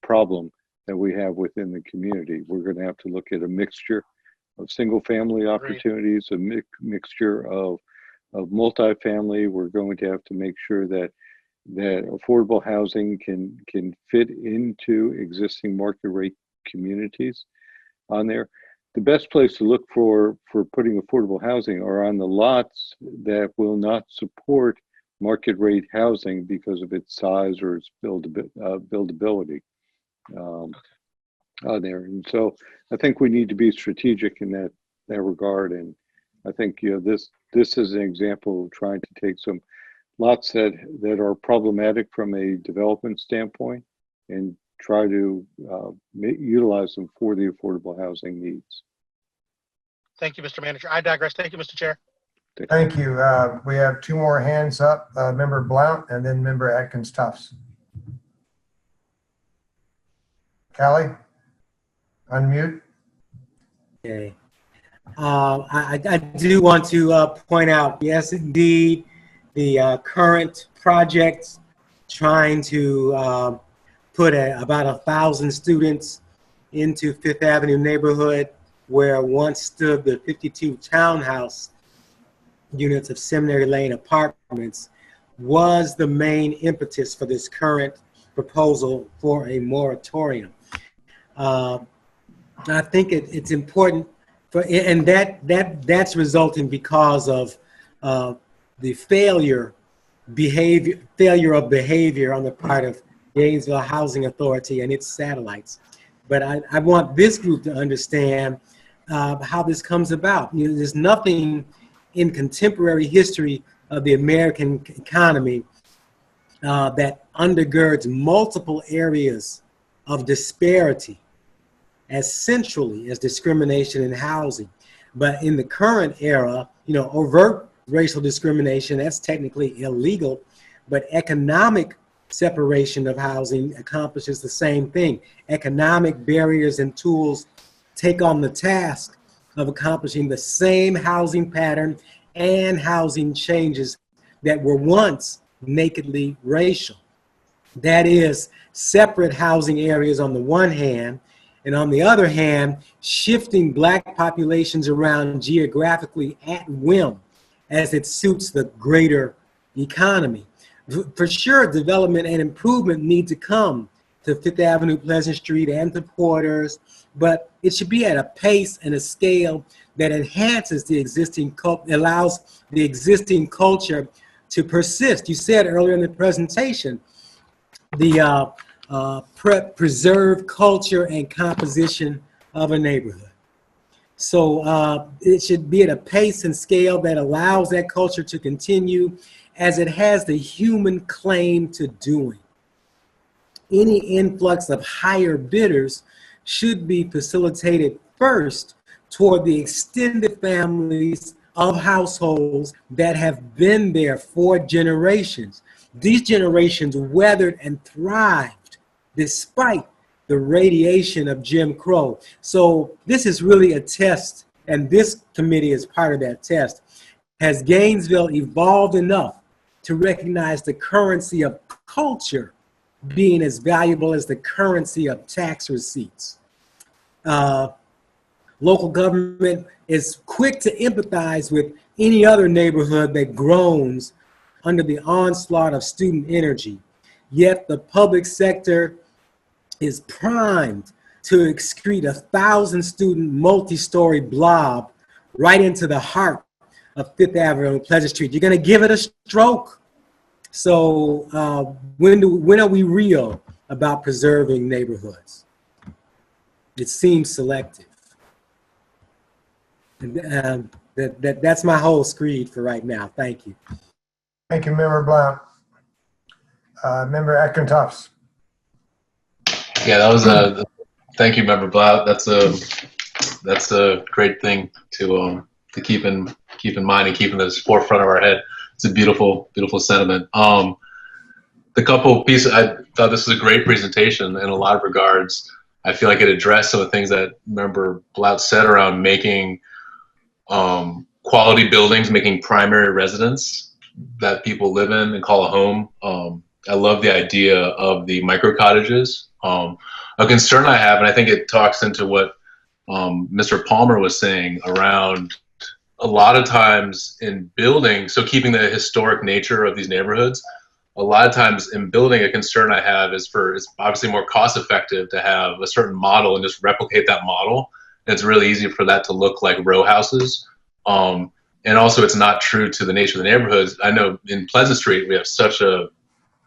problem that we have within the community. We're going to have to look at a mixture of single family opportunities, a mixture of multifamily. We're going to have to make sure that affordable housing can fit into existing market rate communities on there. The best place to look for putting affordable housing are on the lots that will not support market rate housing because of its size or its buildability on there. And so I think we need to be strategic in that regard. And I think this is an example of trying to take some lots that are problematic from a development standpoint and try to utilize them for the affordable housing needs. Thank you, Mr. Manager. I digress. Thank you, Mr. Chair. Thank you. We have two more hands up, Member Blount and then Member Atkins-Tufts. Callie, unmute. Okay. I do want to point out, yes, indeed, the current project trying to put about 1,000 students into Fifth Avenue neighborhood where once stood the 52 townhouse units of Seminary Lane apartments was the main impetus for this current proposal for a moratorium. I think it's important and that's resulting because of the failure of behavior on the part of Gainesville Housing Authority and its satellites. But I want this group to understand how this comes about. There's nothing in contemporary history of the American economy that undergirds multiple areas of disparity as centrally as discrimination in housing. But in the current era, overt racial discrimination, that's technically illegal, but economic separation of housing accomplishes the same thing. Economic barriers and tools take on the task of accomplishing the same housing pattern and housing changes that were once nakedly racial. That is, separate housing areas on the one hand, and on the other hand, shifting Black populations around geographically at whim as it suits the greater economy. For sure, development and improvement need to come to Fifth Avenue, Pleasant Street, and to Porters, but it should be at a pace and a scale that enhances the existing allows the existing culture to persist. You said earlier in the presentation, the preserve culture and composition of a neighborhood. So it should be at a pace and scale that allows that culture to continue as it has the human claim to doing. Any influx of higher bidders should be facilitated first toward the extended families of households that have been there for generations. These generations weathered and thrived despite the radiation of Jim Crow. So this is really a test, and this committee is part of that test. Has Gainesville evolved enough to recognize the currency of culture being as valuable as the currency of tax receipts? Local government is quick to empathize with any other neighborhood that groans under the onslaught of student energy. Yet the public sector is primed to excrete a 1,000-student multi-story blob right into the heart of Fifth Avenue and Pleasant Street. You're going to give it a stroke. So when are we real about preserving neighborhoods? It seems selective. And that's my whole screed for right now. Thank you. Thank you, Member Blount. Member Atkin-Tufts. Yeah, that was a. Thank you, Member Blount. That's a great thing to keep in mind and keep in the forefront of our head. It's a beautiful sentiment. The couple pieces, I thought this was a great presentation in a lot of regards. I feel like it addressed some of the things that Member Blount said around making quality buildings, making primary residence that people live in and call a home. I love the idea of the micro cottages. A concern I have, and I think it talks into what Mr. Palmer was saying around a lot of times in building, so keeping the historic nature of these neighborhoods, a lot of times in building, a concern I have is it's obviously more cost effective to have a certain model and just replicate that model. And it's really easy for that to look like row houses. And also it's not true to the nature of the neighborhoods. I know in Pleasant Street, we have such a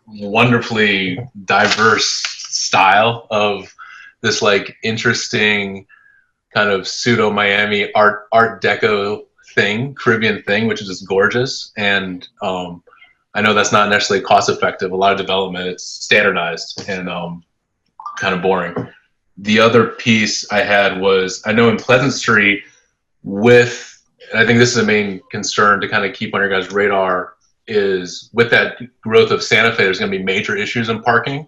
wonderfully diverse style of this like interesting kind of pseudo Miami art deco thing, Caribbean thing, which is just gorgeous. And I know that's not necessarily cost effective. A lot of development, it's standardized and kind of boring. The other piece I had was, I know in Pleasant Street and I think this is a main concern to kind of keep on your guys' radar, is with that growth of Santa Fe, there's going to be major issues in parking.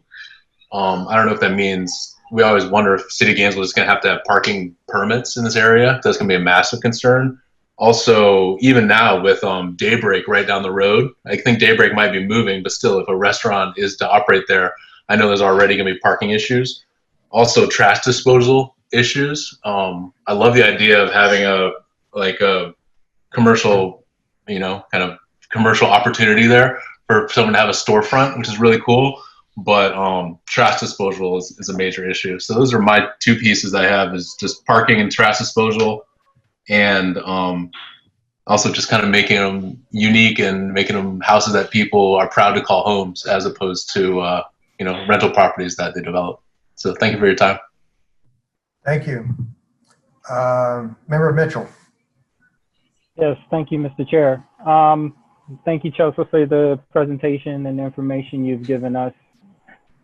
I don't know if that means, we always wonder if City of Gainesville is going to have parking permits in this area. That's going to be a massive concern. Also, even now with Daybreak right down the road, I think Daybreak might be moving, but still, if a restaurant is to operate there, I know there's already going to be parking issues. Also, trash disposal issues. I love the idea of having a commercial, kind of commercial opportunity there for someone to have a storefront, which is really cool. But trash disposal is a major issue. So those are my two pieces I have, is just parking and trash disposal, and also just kind of making them unique and making them houses that people are proud to call homes, as opposed to rental properties that they develop. So thank you for your time. Thank you. Member Mitchell. Yes, thank you, Mr. Chair. Thank you, Chelsea, for the presentation and the information you've given us.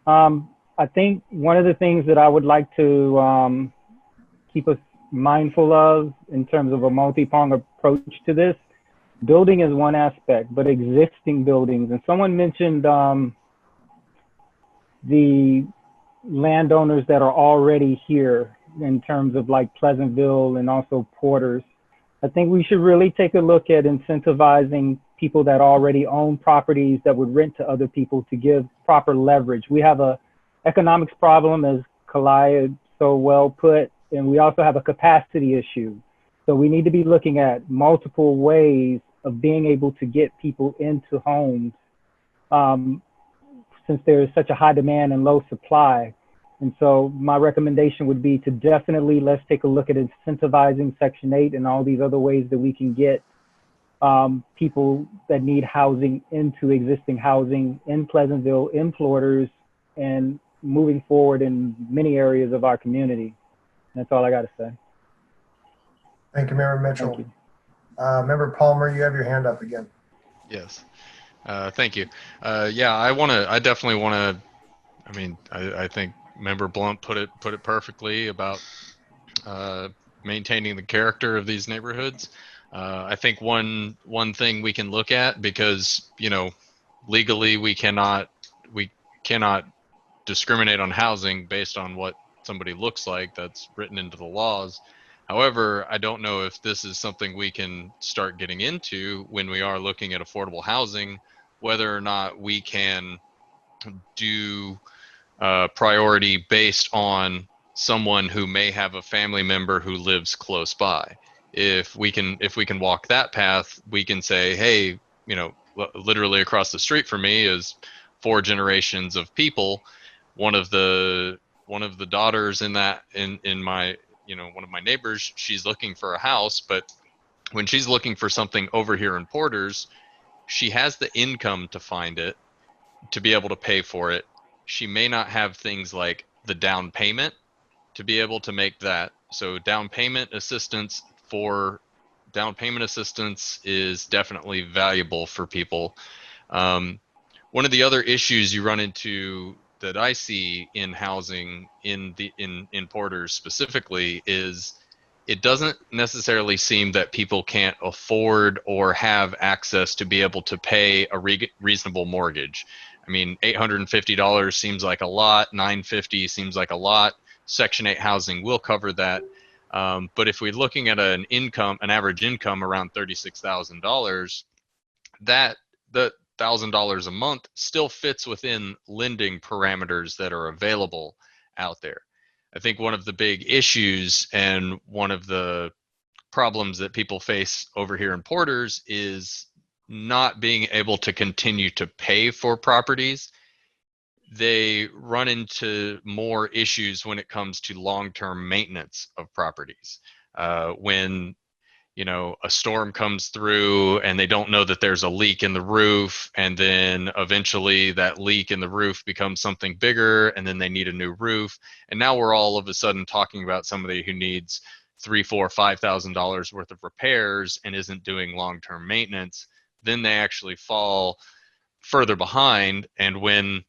I think one of the things that I would like to keep us mindful of in terms of a multi-pronged approach to this, building is one aspect, but existing buildings, and someone mentioned the landowners that are already here in terms of like Pleasantville and also Porters. I think we should really take a look at incentivizing people that already own properties that would rent to other people to give proper leverage. We have a economics problem, as Kalaya so well put, and we also have a capacity issue. So we need to be looking at multiple ways of being able to get people into homes, since there is such a high demand and low supply. And so my recommendation would be to definitely let's take a look at incentivizing Section 8 and all these other ways that we can get people that need housing into existing housing in Pleasantville, in Floaters, and moving forward in many areas of our community. That's all I got to say. Thank you, Member Mitchell. Thank you. Member Palmer, you have your hand up again. Yes. Thank you. Yeah, I definitely want to, I mean, I think Member Blunt put it perfectly about maintaining the character of these neighborhoods. I think one thing we can look at, because, you know, legally we cannot discriminate on housing based on what somebody looks like. That's written into the laws. However, I don't know if this is something we can start getting into when we are looking at affordable housing, whether or not we can do priority based on someone who may have a family member who lives close by. If we can walk that path, we can say, hey, you know, literally across the street from me is 4 generations of people. One of the daughters in my, you know, one of my neighbors, she's looking for a house, but when she's looking for something over here in Porters, she has the income to find it, to be able to pay for it. She may not have things like the down payment to be able to make that. So down payment assistance is definitely valuable for people. One of the other issues you run into that I see in housing in Porters specifically is it doesn't necessarily seem that people can't afford or have access to be able to pay a reasonable mortgage. I mean, $850 seems like a lot, $950 seems like a lot. Section 8 housing will cover that. But if we're looking at an average income around $36,000, the $1,000 a month still fits within lending parameters that are available out there. I think one of the big issues and one of the problems that people face over here in Porters is not being able to continue to pay for properties. They run into more issues when it comes to long-term maintenance of properties. When, you know, a storm comes through and they don't know that there's a leak in the roof, and then eventually that leak in the roof becomes something bigger, and then they need a new roof, and now we're all of a sudden talking about somebody who needs $3,000, $4,000, $5,000 worth of repairs and isn't doing long-term maintenance. Then they actually fall further behind, and when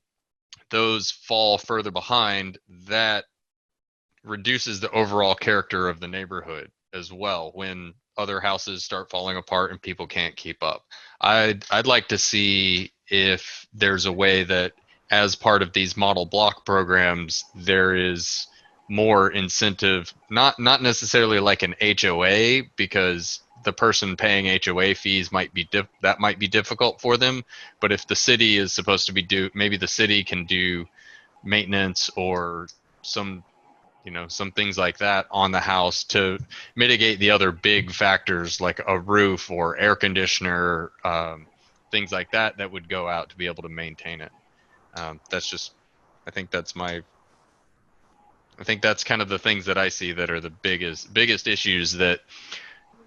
those fall further behind, that reduces the overall character of the neighborhood as well. When other houses start falling apart and people can't keep up, I'd like to see if there's a way that, as part of these model block programs, there is more incentive, not necessarily like an HOA, because the person paying HOA fees might be difficult for them. But if the city is supposed to maybe the city can do maintenance or some things like that on the house to mitigate the other big factors like a roof or air conditioner, things like that would go out to be able to maintain it. I think that's kind of the things that I see that are the biggest issues that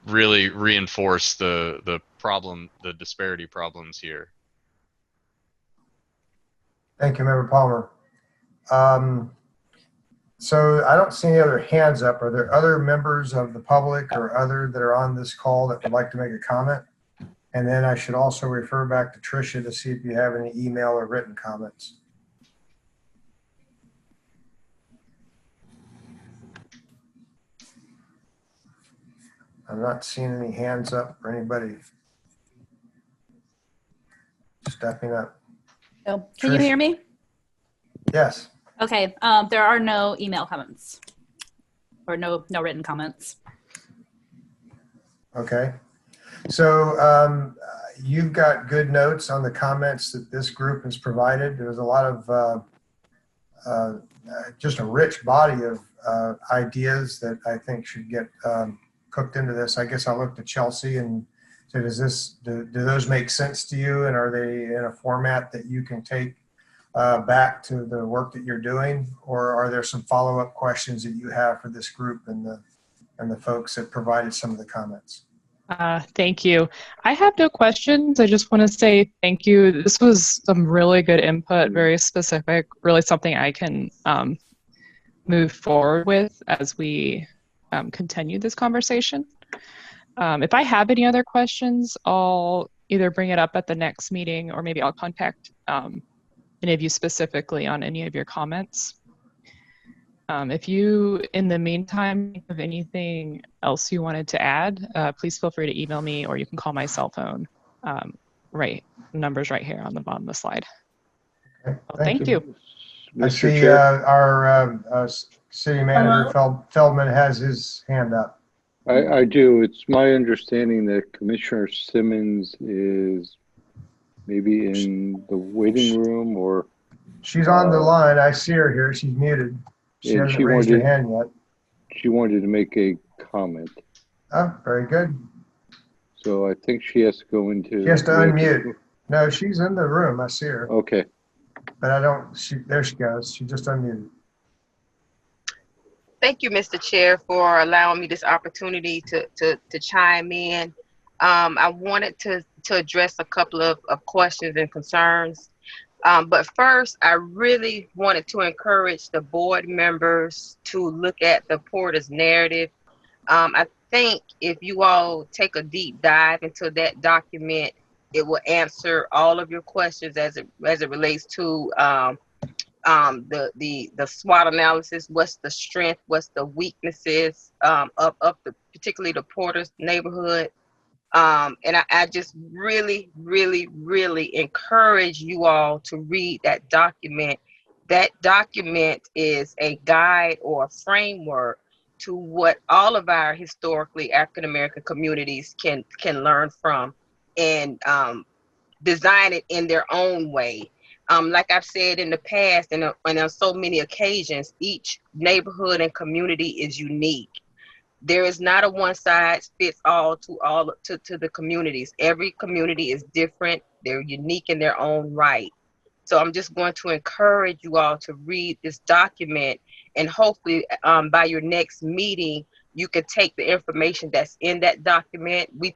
really reinforce the disparity problems here. Thank you, Member Palmer. So I don't see any other hands up. Are there other members of the public or other that are on this call that would like to make a comment? And then I should also refer back to Tricia to see if you have any email or written comments. I'm not seeing any hands up or anybody stepping up. Oh, can you hear me? Yes. Okay, there are no email comments or no written comments. Okay. So you've got good notes on the comments that this group has provided. There was a lot of just a rich body of ideas that I think should get cooked into this. I guess I'll look to Chelsea and say, do those make sense to you? And are they in a format that you can take back to the work that you're doing, or are there some follow-up questions that you have for this group and the folks that provided some of the comments? Thank you. I have no questions. I just want to say thank you. This was some really good input, very specific, really something I can move forward with as we continue this conversation. If I have any other questions, I'll either bring it up at the next meeting or maybe I'll contact any of you specifically on any of your comments. If you, in the meantime, think of anything else you wanted to add, please feel free to email me or you can call my cell phone. Right, the number's right here on the bottom of the slide. Okay, well, thank you. I see our city manager Feldman has his hand up. I do. It's my understanding that Commissioner Simmons is maybe in the waiting room, or she's on the line. I see her here. She's muted. She hasn't raised her hand yet. She wanted to make a comment. Oh, very good. So I think she has to go into. She has to unmute. No, she's in the room. I see her. Okay. But I don't. There she goes. She just unmuted. Thank you, Mr. Chair, for allowing me this opportunity to chime in. I wanted to address a couple of questions and concerns. But first, I really wanted to encourage the board members to look at the Porter's narrative. I think if you all take a deep dive into that document, it will answer all of your questions as it relates to the SWOT analysis. What's the strength? What's the weaknesses of particularly the Porter's neighborhood? And I just really, really, really encourage you all to read that document. That document is a guide or a framework to what all of our historically African American communities can learn from and design it in their own way. Like I've said in the past and on so many occasions, each neighborhood and community is unique. There is not a one size fits all to the communities. Every community is different. They're unique in their own right. So I'm just going to encourage you all to read this document, and hopefully by your next meeting, you can take the information that's in that document. We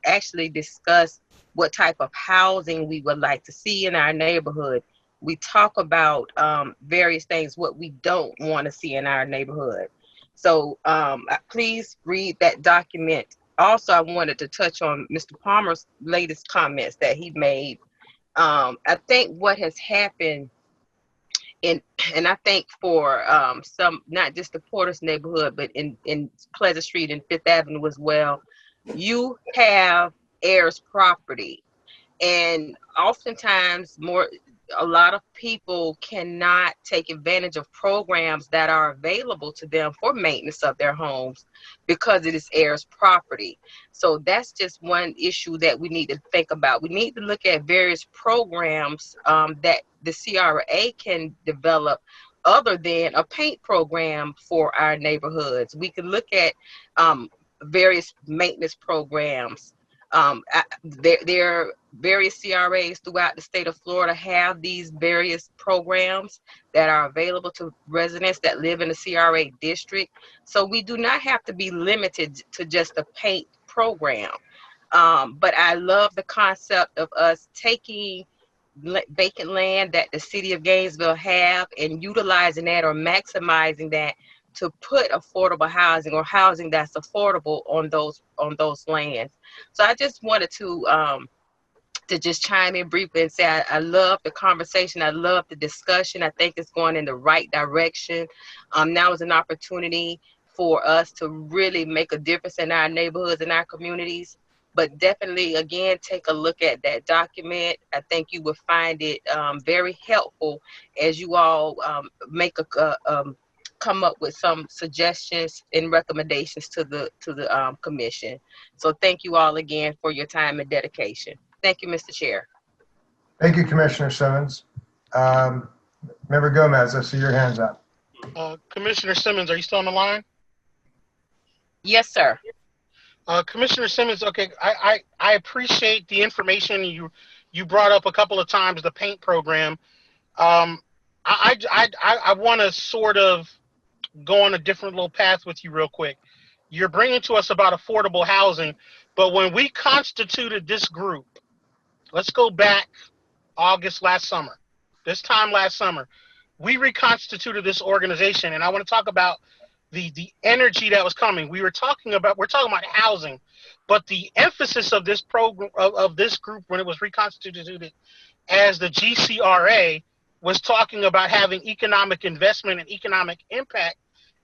actually discuss what type of housing we would like to see in our neighborhood. We talk about various things, what we don't want to see in our neighborhood. So please read that document. Also, I wanted to touch on Mr. Palmer's latest comments that he made. I think what has happened, and I think for some, not just the Porter's neighborhood, but in Pleasant Street and Fifth Avenue as well, you have heirs property. And oftentimes a lot of people cannot take advantage of programs that are available to them for maintenance of their homes because it is heirs property. So that's just one issue that we need to think about. We need to look at various programs that the CRA can develop other than a paint program for our neighborhoods. We can look at various maintenance programs. There are various CRAs throughout the state of Florida have these various programs that are available to residents that live in the CRA district. So we do not have to be limited to just a paint program. But I love the concept of us taking vacant land that the city of Gainesville have and utilizing that or maximizing that to put affordable housing or housing that's affordable on those lands. So I just wanted to just chime in briefly and say I love the conversation. I love the discussion. I think it's going in the right direction. Now is an opportunity for us to really make a difference in our neighborhoods and our communities. But definitely, again, take a look at that document. I think you will find it very helpful as you all come up with some suggestions and recommendations to the commission. So thank you all again for your time and dedication. Thank you, Mr. Chair. Thank you, Commissioner Simmons. Member Gomez, I see your hands up. Commissioner Simmons, are you still on the line? Yes, sir. Commissioner Simmons, okay, I appreciate the information you brought up a couple of times, the paint program. I want to sort of go on a different little path with you real quick. You're bringing to us about affordable housing, but when we constituted this group, let's go back August last summer, this time last summer, we reconstituted this organization, and I want to talk about the energy that was coming. We're talking about housing, but the emphasis of this program of this group when it was reconstituted as the GCRA was talking about having economic investment and economic impact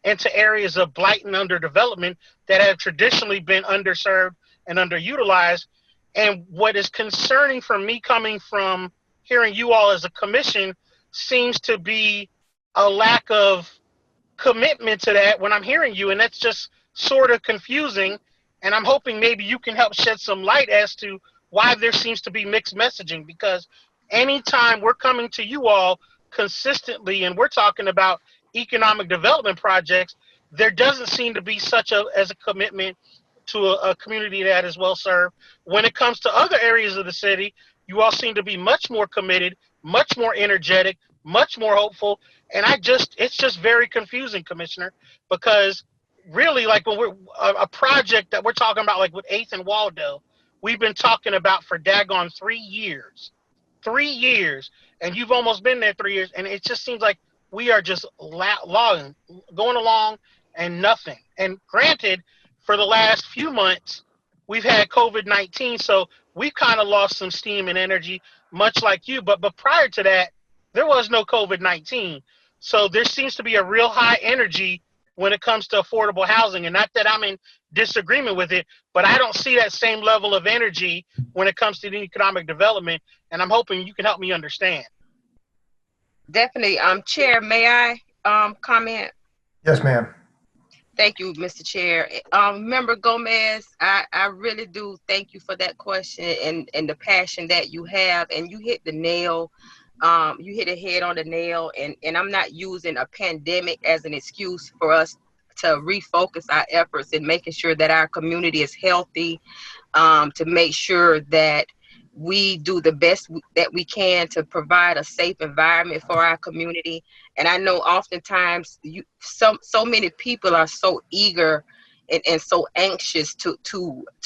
into areas of blight and underdevelopment that have traditionally been underserved and underutilized. And what is concerning for me coming from hearing you all as a commission seems to be a lack of commitment to that when I'm hearing you, and that's just sort of confusing. And I'm hoping maybe you can help shed some light as to why there seems to be mixed messaging, because anytime we're coming to you all consistently and we're talking about economic development projects, there doesn't seem to be such a commitment to a community that is well served. When it comes to other areas of the city, you all seem to be much more committed, much more energetic, much more hopeful. And it's just very confusing, Commissioner, because really, like when we're a project that we're talking about, like with 8th and Waldo, we've been talking about for daggone 3 years. 3 years, and you've almost been there 3 years, and it just seems like we are just going along and nothing. And granted, for the last few months, we've had COVID-19, so we've kind of lost some steam and energy, much like you. But prior to that, there was no COVID-19. So there seems to be a real high energy when it comes to affordable housing. And not that I'm in disagreement with it, but I don't see that same level of energy when it comes to the economic development. And I'm hoping you can help me understand. Definitely. Chair, may I comment? Yes, ma'am. Thank you, Mr. Chair. Member Gomez, I really do thank you for that question and the passion that you have. And you hit the nail. You hit it head on the nail. And I'm not using a pandemic as an excuse for us to refocus our efforts in making sure that our community is healthy, to make sure that we do the best that we can to provide a safe environment for our community. And I know oftentimes so many people are so eager and so anxious to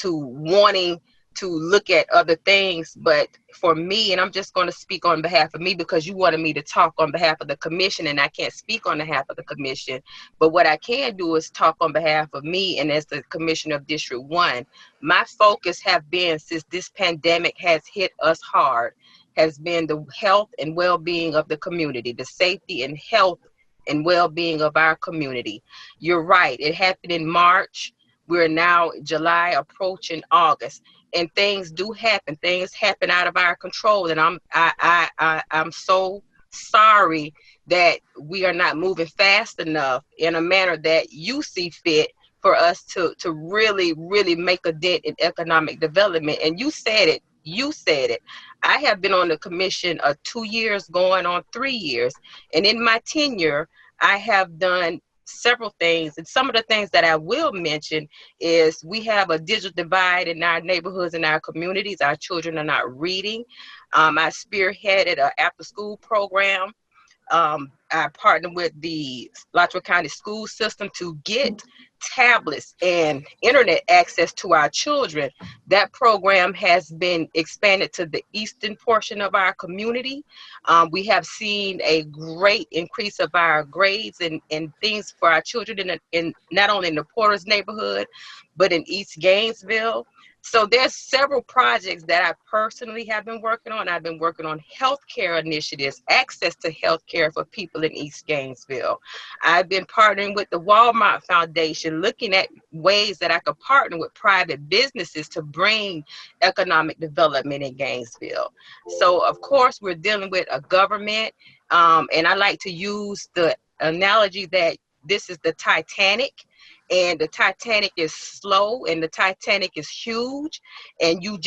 wanting to look at other things. But for me, and I'm just going to speak on behalf of me because you wanted me to talk on behalf of the commission, and I can't speak on behalf of the commission. But what I can do is talk on behalf of me, and as the commissioner of District 1, my focus have been, since this pandemic has hit us hard, has been the health and well-being of the community, the safety and health and well-being of our community. You're right. It happened in March. We're now July, approaching August. And things do happen. Things happen out of our control. And I'm so sorry that we are not moving fast enough in a manner that you see fit for us to really, really make a dent in economic development. And you said it. You said it. I have been on the commission 2 years, going on 3 years. And in my tenure, I have done several things, and some of the things that I will mention is we have a digital divide in our neighborhoods and our communities. Our children are not reading. I spearheaded an after-school program. I partnered with the Alachua County school system to get tablets and internet access to our children. That program has been expanded to the eastern portion of our community. We have seen a great increase of our grades and things for our children in not only in the Porter's neighborhood, but in East Gainesville. So there's several projects that I personally have been working on. I've been working on healthcare initiatives, access to healthcare for people in East Gainesville. I've been partnering with the Walmart Foundation, looking at ways that I could partner with private businesses to bring economic development in Gainesville. So of course we're dealing with a government, and I like to use the analogy that this is the Titanic. And the Titanic is slow and the Titanic is huge, and you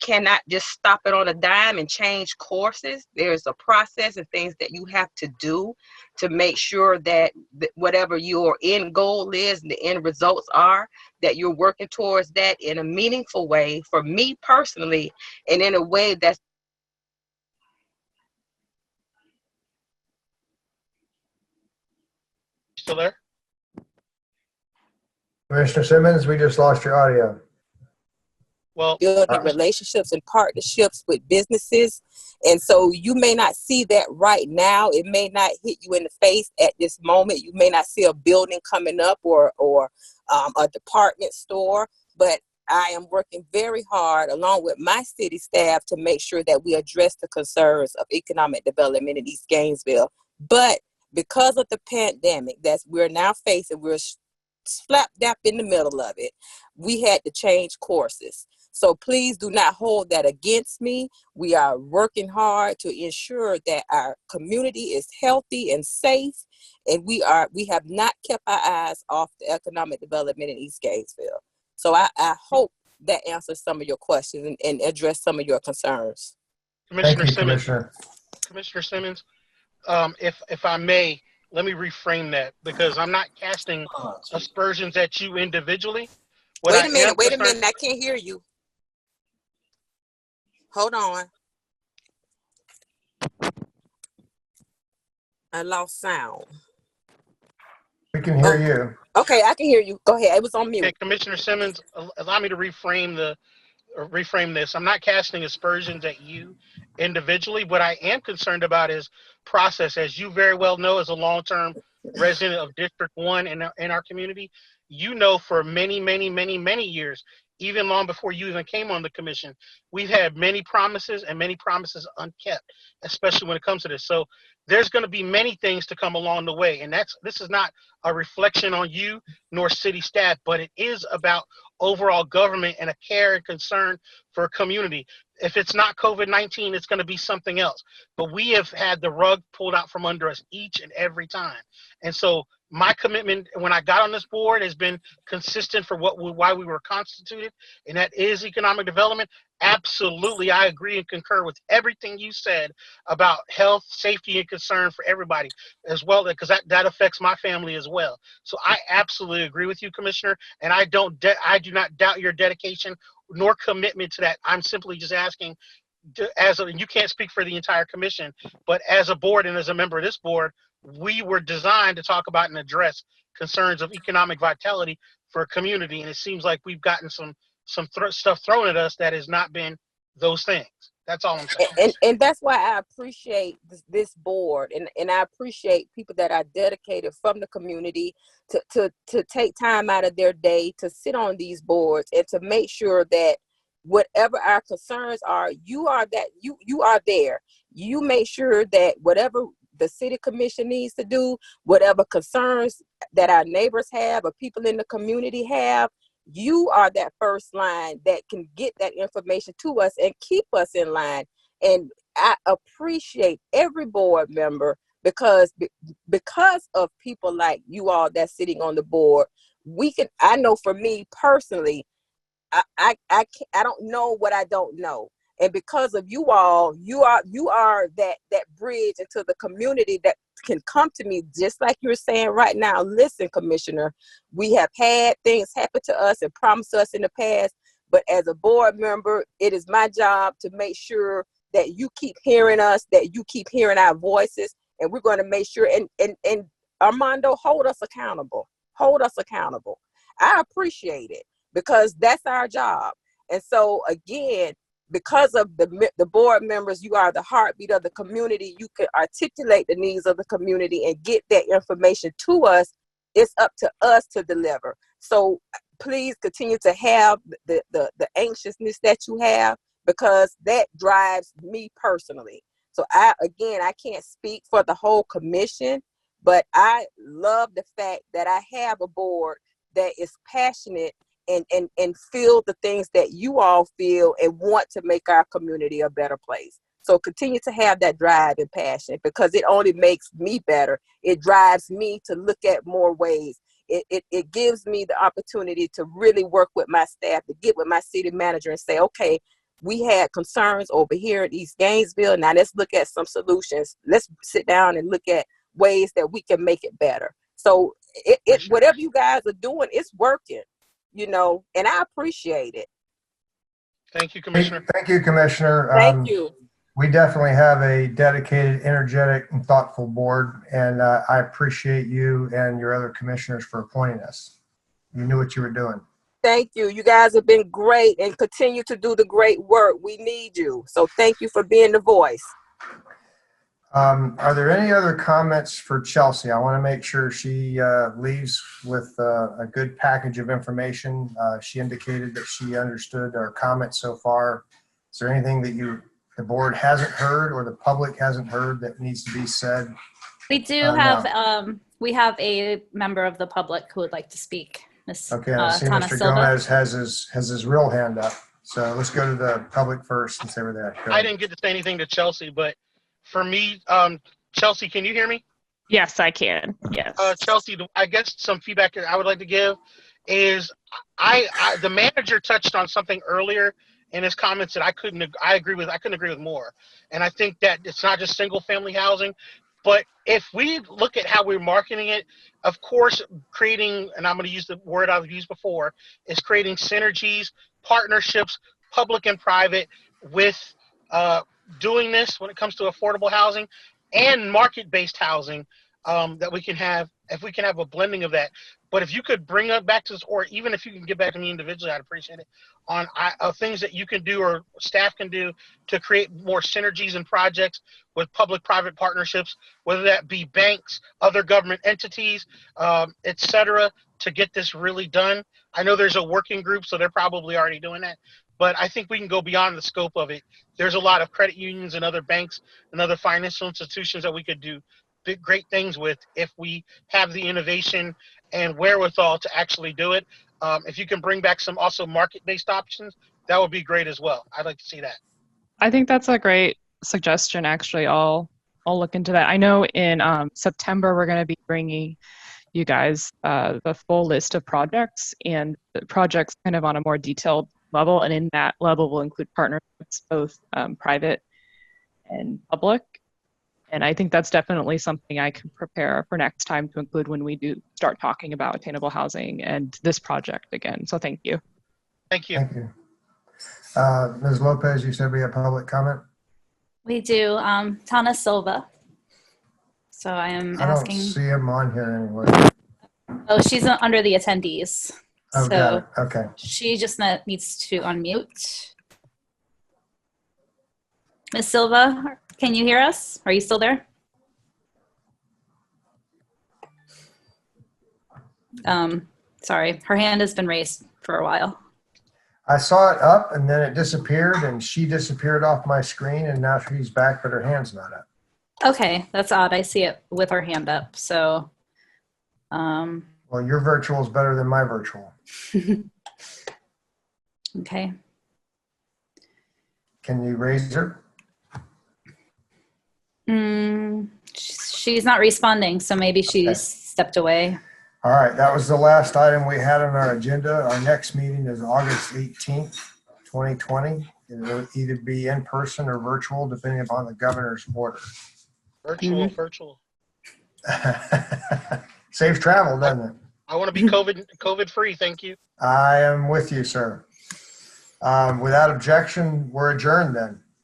cannot just stop it on a dime and change courses. There's a process and things that you have to do to make sure that whatever your end goal is, the end results are, that you're working towards that in a meaningful way for me personally, and in a way that's still there? Commissioner Simmons, we just lost your audio. Well, building relationships and partnerships with businesses. And so you may not see that right now. It may not hit you in the face at this moment. You may not see a building coming up or a department store, but I am working very hard along with my city staff to make sure that we address the concerns of economic development in East Gainesville. But because of the pandemic that we're now facing, we're slap dap in the middle of it, we had to change courses. So please do not hold that against me. We are working hard to ensure that our community is healthy and safe, and we have not kept our eyes off the economic development in East Gainesville. So I hope that answers some of your questions and address some of your concerns. Commissioner Simmons, Commissioner. Commissioner Simmons, if I may, let me reframe that, because I'm not casting aspersions at you individually. Wait a minute, I can't hear you. Hold on. I lost sound. We can hear you. Okay, I can hear you. Go ahead. It was on mute. Okay, Commissioner Simmons, allow me to reframe this. I'm not casting aspersions at you individually. What I am concerned about is process. As you very well know, as a long-term resident of District 1 in our community, you know, for many, many, many, many years, even long before you even came on the commission, we've had many promises and many promises unkept, especially when it comes to this. So there's going to be many things to come along the way. And this is not a reflection on you nor city staff, but it is about overall government and a care and concern for a community. If it's not COVID-19, it's going to be something else. But we have had the rug pulled out from under us each and every time. And so my commitment when I got on this board has been consistent for why we were constituted, and that is economic development. Absolutely, I agree and concur with everything you said about health, safety, and concern for everybody as well, because that affects my family as well. So I absolutely agree with you, Commissioner, and I do not doubt your dedication nor commitment to that. I'm simply just asking, and you can't speak for the entire commission, but as a board and as a member of this board, we were designed to talk about and address concerns of economic vitality for a community, and it seems like we've gotten some stuff thrown at us that has not been those things. That's all I'm saying. And that's why I appreciate this board, and I appreciate people that are dedicated from the community to take time out of their day to sit on these boards and to make sure that whatever our concerns are, you are there. You make sure that whatever the city commission needs to do, whatever concerns that our neighbors have or people in the community have, you are that first line that can get that information to us and keep us in line. And I appreciate every board member because of people like you all that's sitting on the board. I know for me personally, I don't know what I don't know. And because of you all, you are that bridge into the community that can come to me, just like you're saying right now. Listen, Commissioner, we have had things happen to us and promised us in the past, but as a board member, it is my job to make sure that you keep hearing us, that you keep hearing our voices, and we're going to make sure, and Armando, hold us accountable. Hold us accountable. I appreciate it because that's our job. And so again, because of the board members, you are the heartbeat of the community. You can articulate the needs of the community and get that information to us. It's up to us to deliver. So please continue to have the anxiousness that you have, because that drives me personally. So I can't speak for the whole commission, but I love the fact that I have a board that is passionate and feel the things that you all feel and want to make our community a better place. So continue to have that drive and passion, because it only makes me better. It drives me to look at more ways. It gives me the opportunity to really work with my staff, to get with my city manager and say, okay, we had concerns over here in East Gainesville. Now let's look at some solutions. Let's sit down and look at ways that we can make it better. So whatever you guys are doing, it's working. And I appreciate it. Thank you, Commissioner. Thank you, Commissioner. Thank you. We definitely have a dedicated, energetic, and thoughtful board, and I appreciate you and your other commissioners for appointing us. You knew what you were doing. Thank you. You guys have been great and continue to do the great work. We need you. So thank you for being the voice. Are there any other comments for Chelsea? I want to make sure she leaves with a good package of information. She indicated that she understood our comments so far. Is there anything that the board hasn't heard or the public hasn't heard that needs to be said? We do have we have a member of the public who would like to speak. Okay, I see Mr. Gomez has his real hand up. So let's go to the public first and say where they're at. I didn't get to say anything to Chelsea, but for me, Chelsea, can you hear me? Yes, I can. Yes. Chelsea, I guess some feedback I would like to give is the manager touched on something earlier in his comments that I couldn't agree with more. And I think that it's not just single family housing, but if we look at how we're marketing it, of course, creating, and I'm going to use the word I've used before, is creating synergies, partnerships, public and private, with doing this when it comes to affordable housing and market-based housing, that we can have, if we can have a blending of that. But if you could bring up back to us, or even if you can get back to me individually, I'd appreciate it, on things that you can do or staff can do to create more synergies and projects with public-private partnerships, whether that be banks, other government entities, et cetera, to get this really done. I know there's a working group, so they're probably already doing that, but I think we can go beyond the scope of it. There's a lot of credit unions and other banks and other financial institutions that we could do great things with if we have the innovation and wherewithal to actually do it. If you can bring back some also market-based options, that would be great as well. I'd like to see that. I think that's a great suggestion. Actually, I'll look into that. I know in September we're going to be bringing you guys the full list of projects, and the projects kind of on a more detailed level. And in that level will include partnerships, both private and public. And I think that's definitely something I can prepare for next time to include when we do start talking about attainable housing and this project again. So thank you. Thank you. Thank you. Ms. Lopez, you said we have public comment? We do. Tana Silva. So I am asking. I don't see him on here anywhere. Oh, she's under the attendees. Oh, so got it. Okay. She just needs to unmute. Ms. Silva, can you hear us? Are you still there? Sorry, her hand has been raised for a while. I saw it up and then it disappeared and she disappeared off my screen and now she's back, but her hand's not up. Okay, that's odd. I see it with her hand up. So, well, your virtual is better than my virtual. Okay. Can you raise her? She's not responding, so maybe she's stepped away. All right, that was the last item we had on our agenda. Our next meeting is August 18th, 2020. It will either be in person or virtual, depending upon the governor's order. Virtual. Safe travel, doesn't it? I want to be COVID free. Thank you. I am with you, sir. Without objection, we're adjourned then.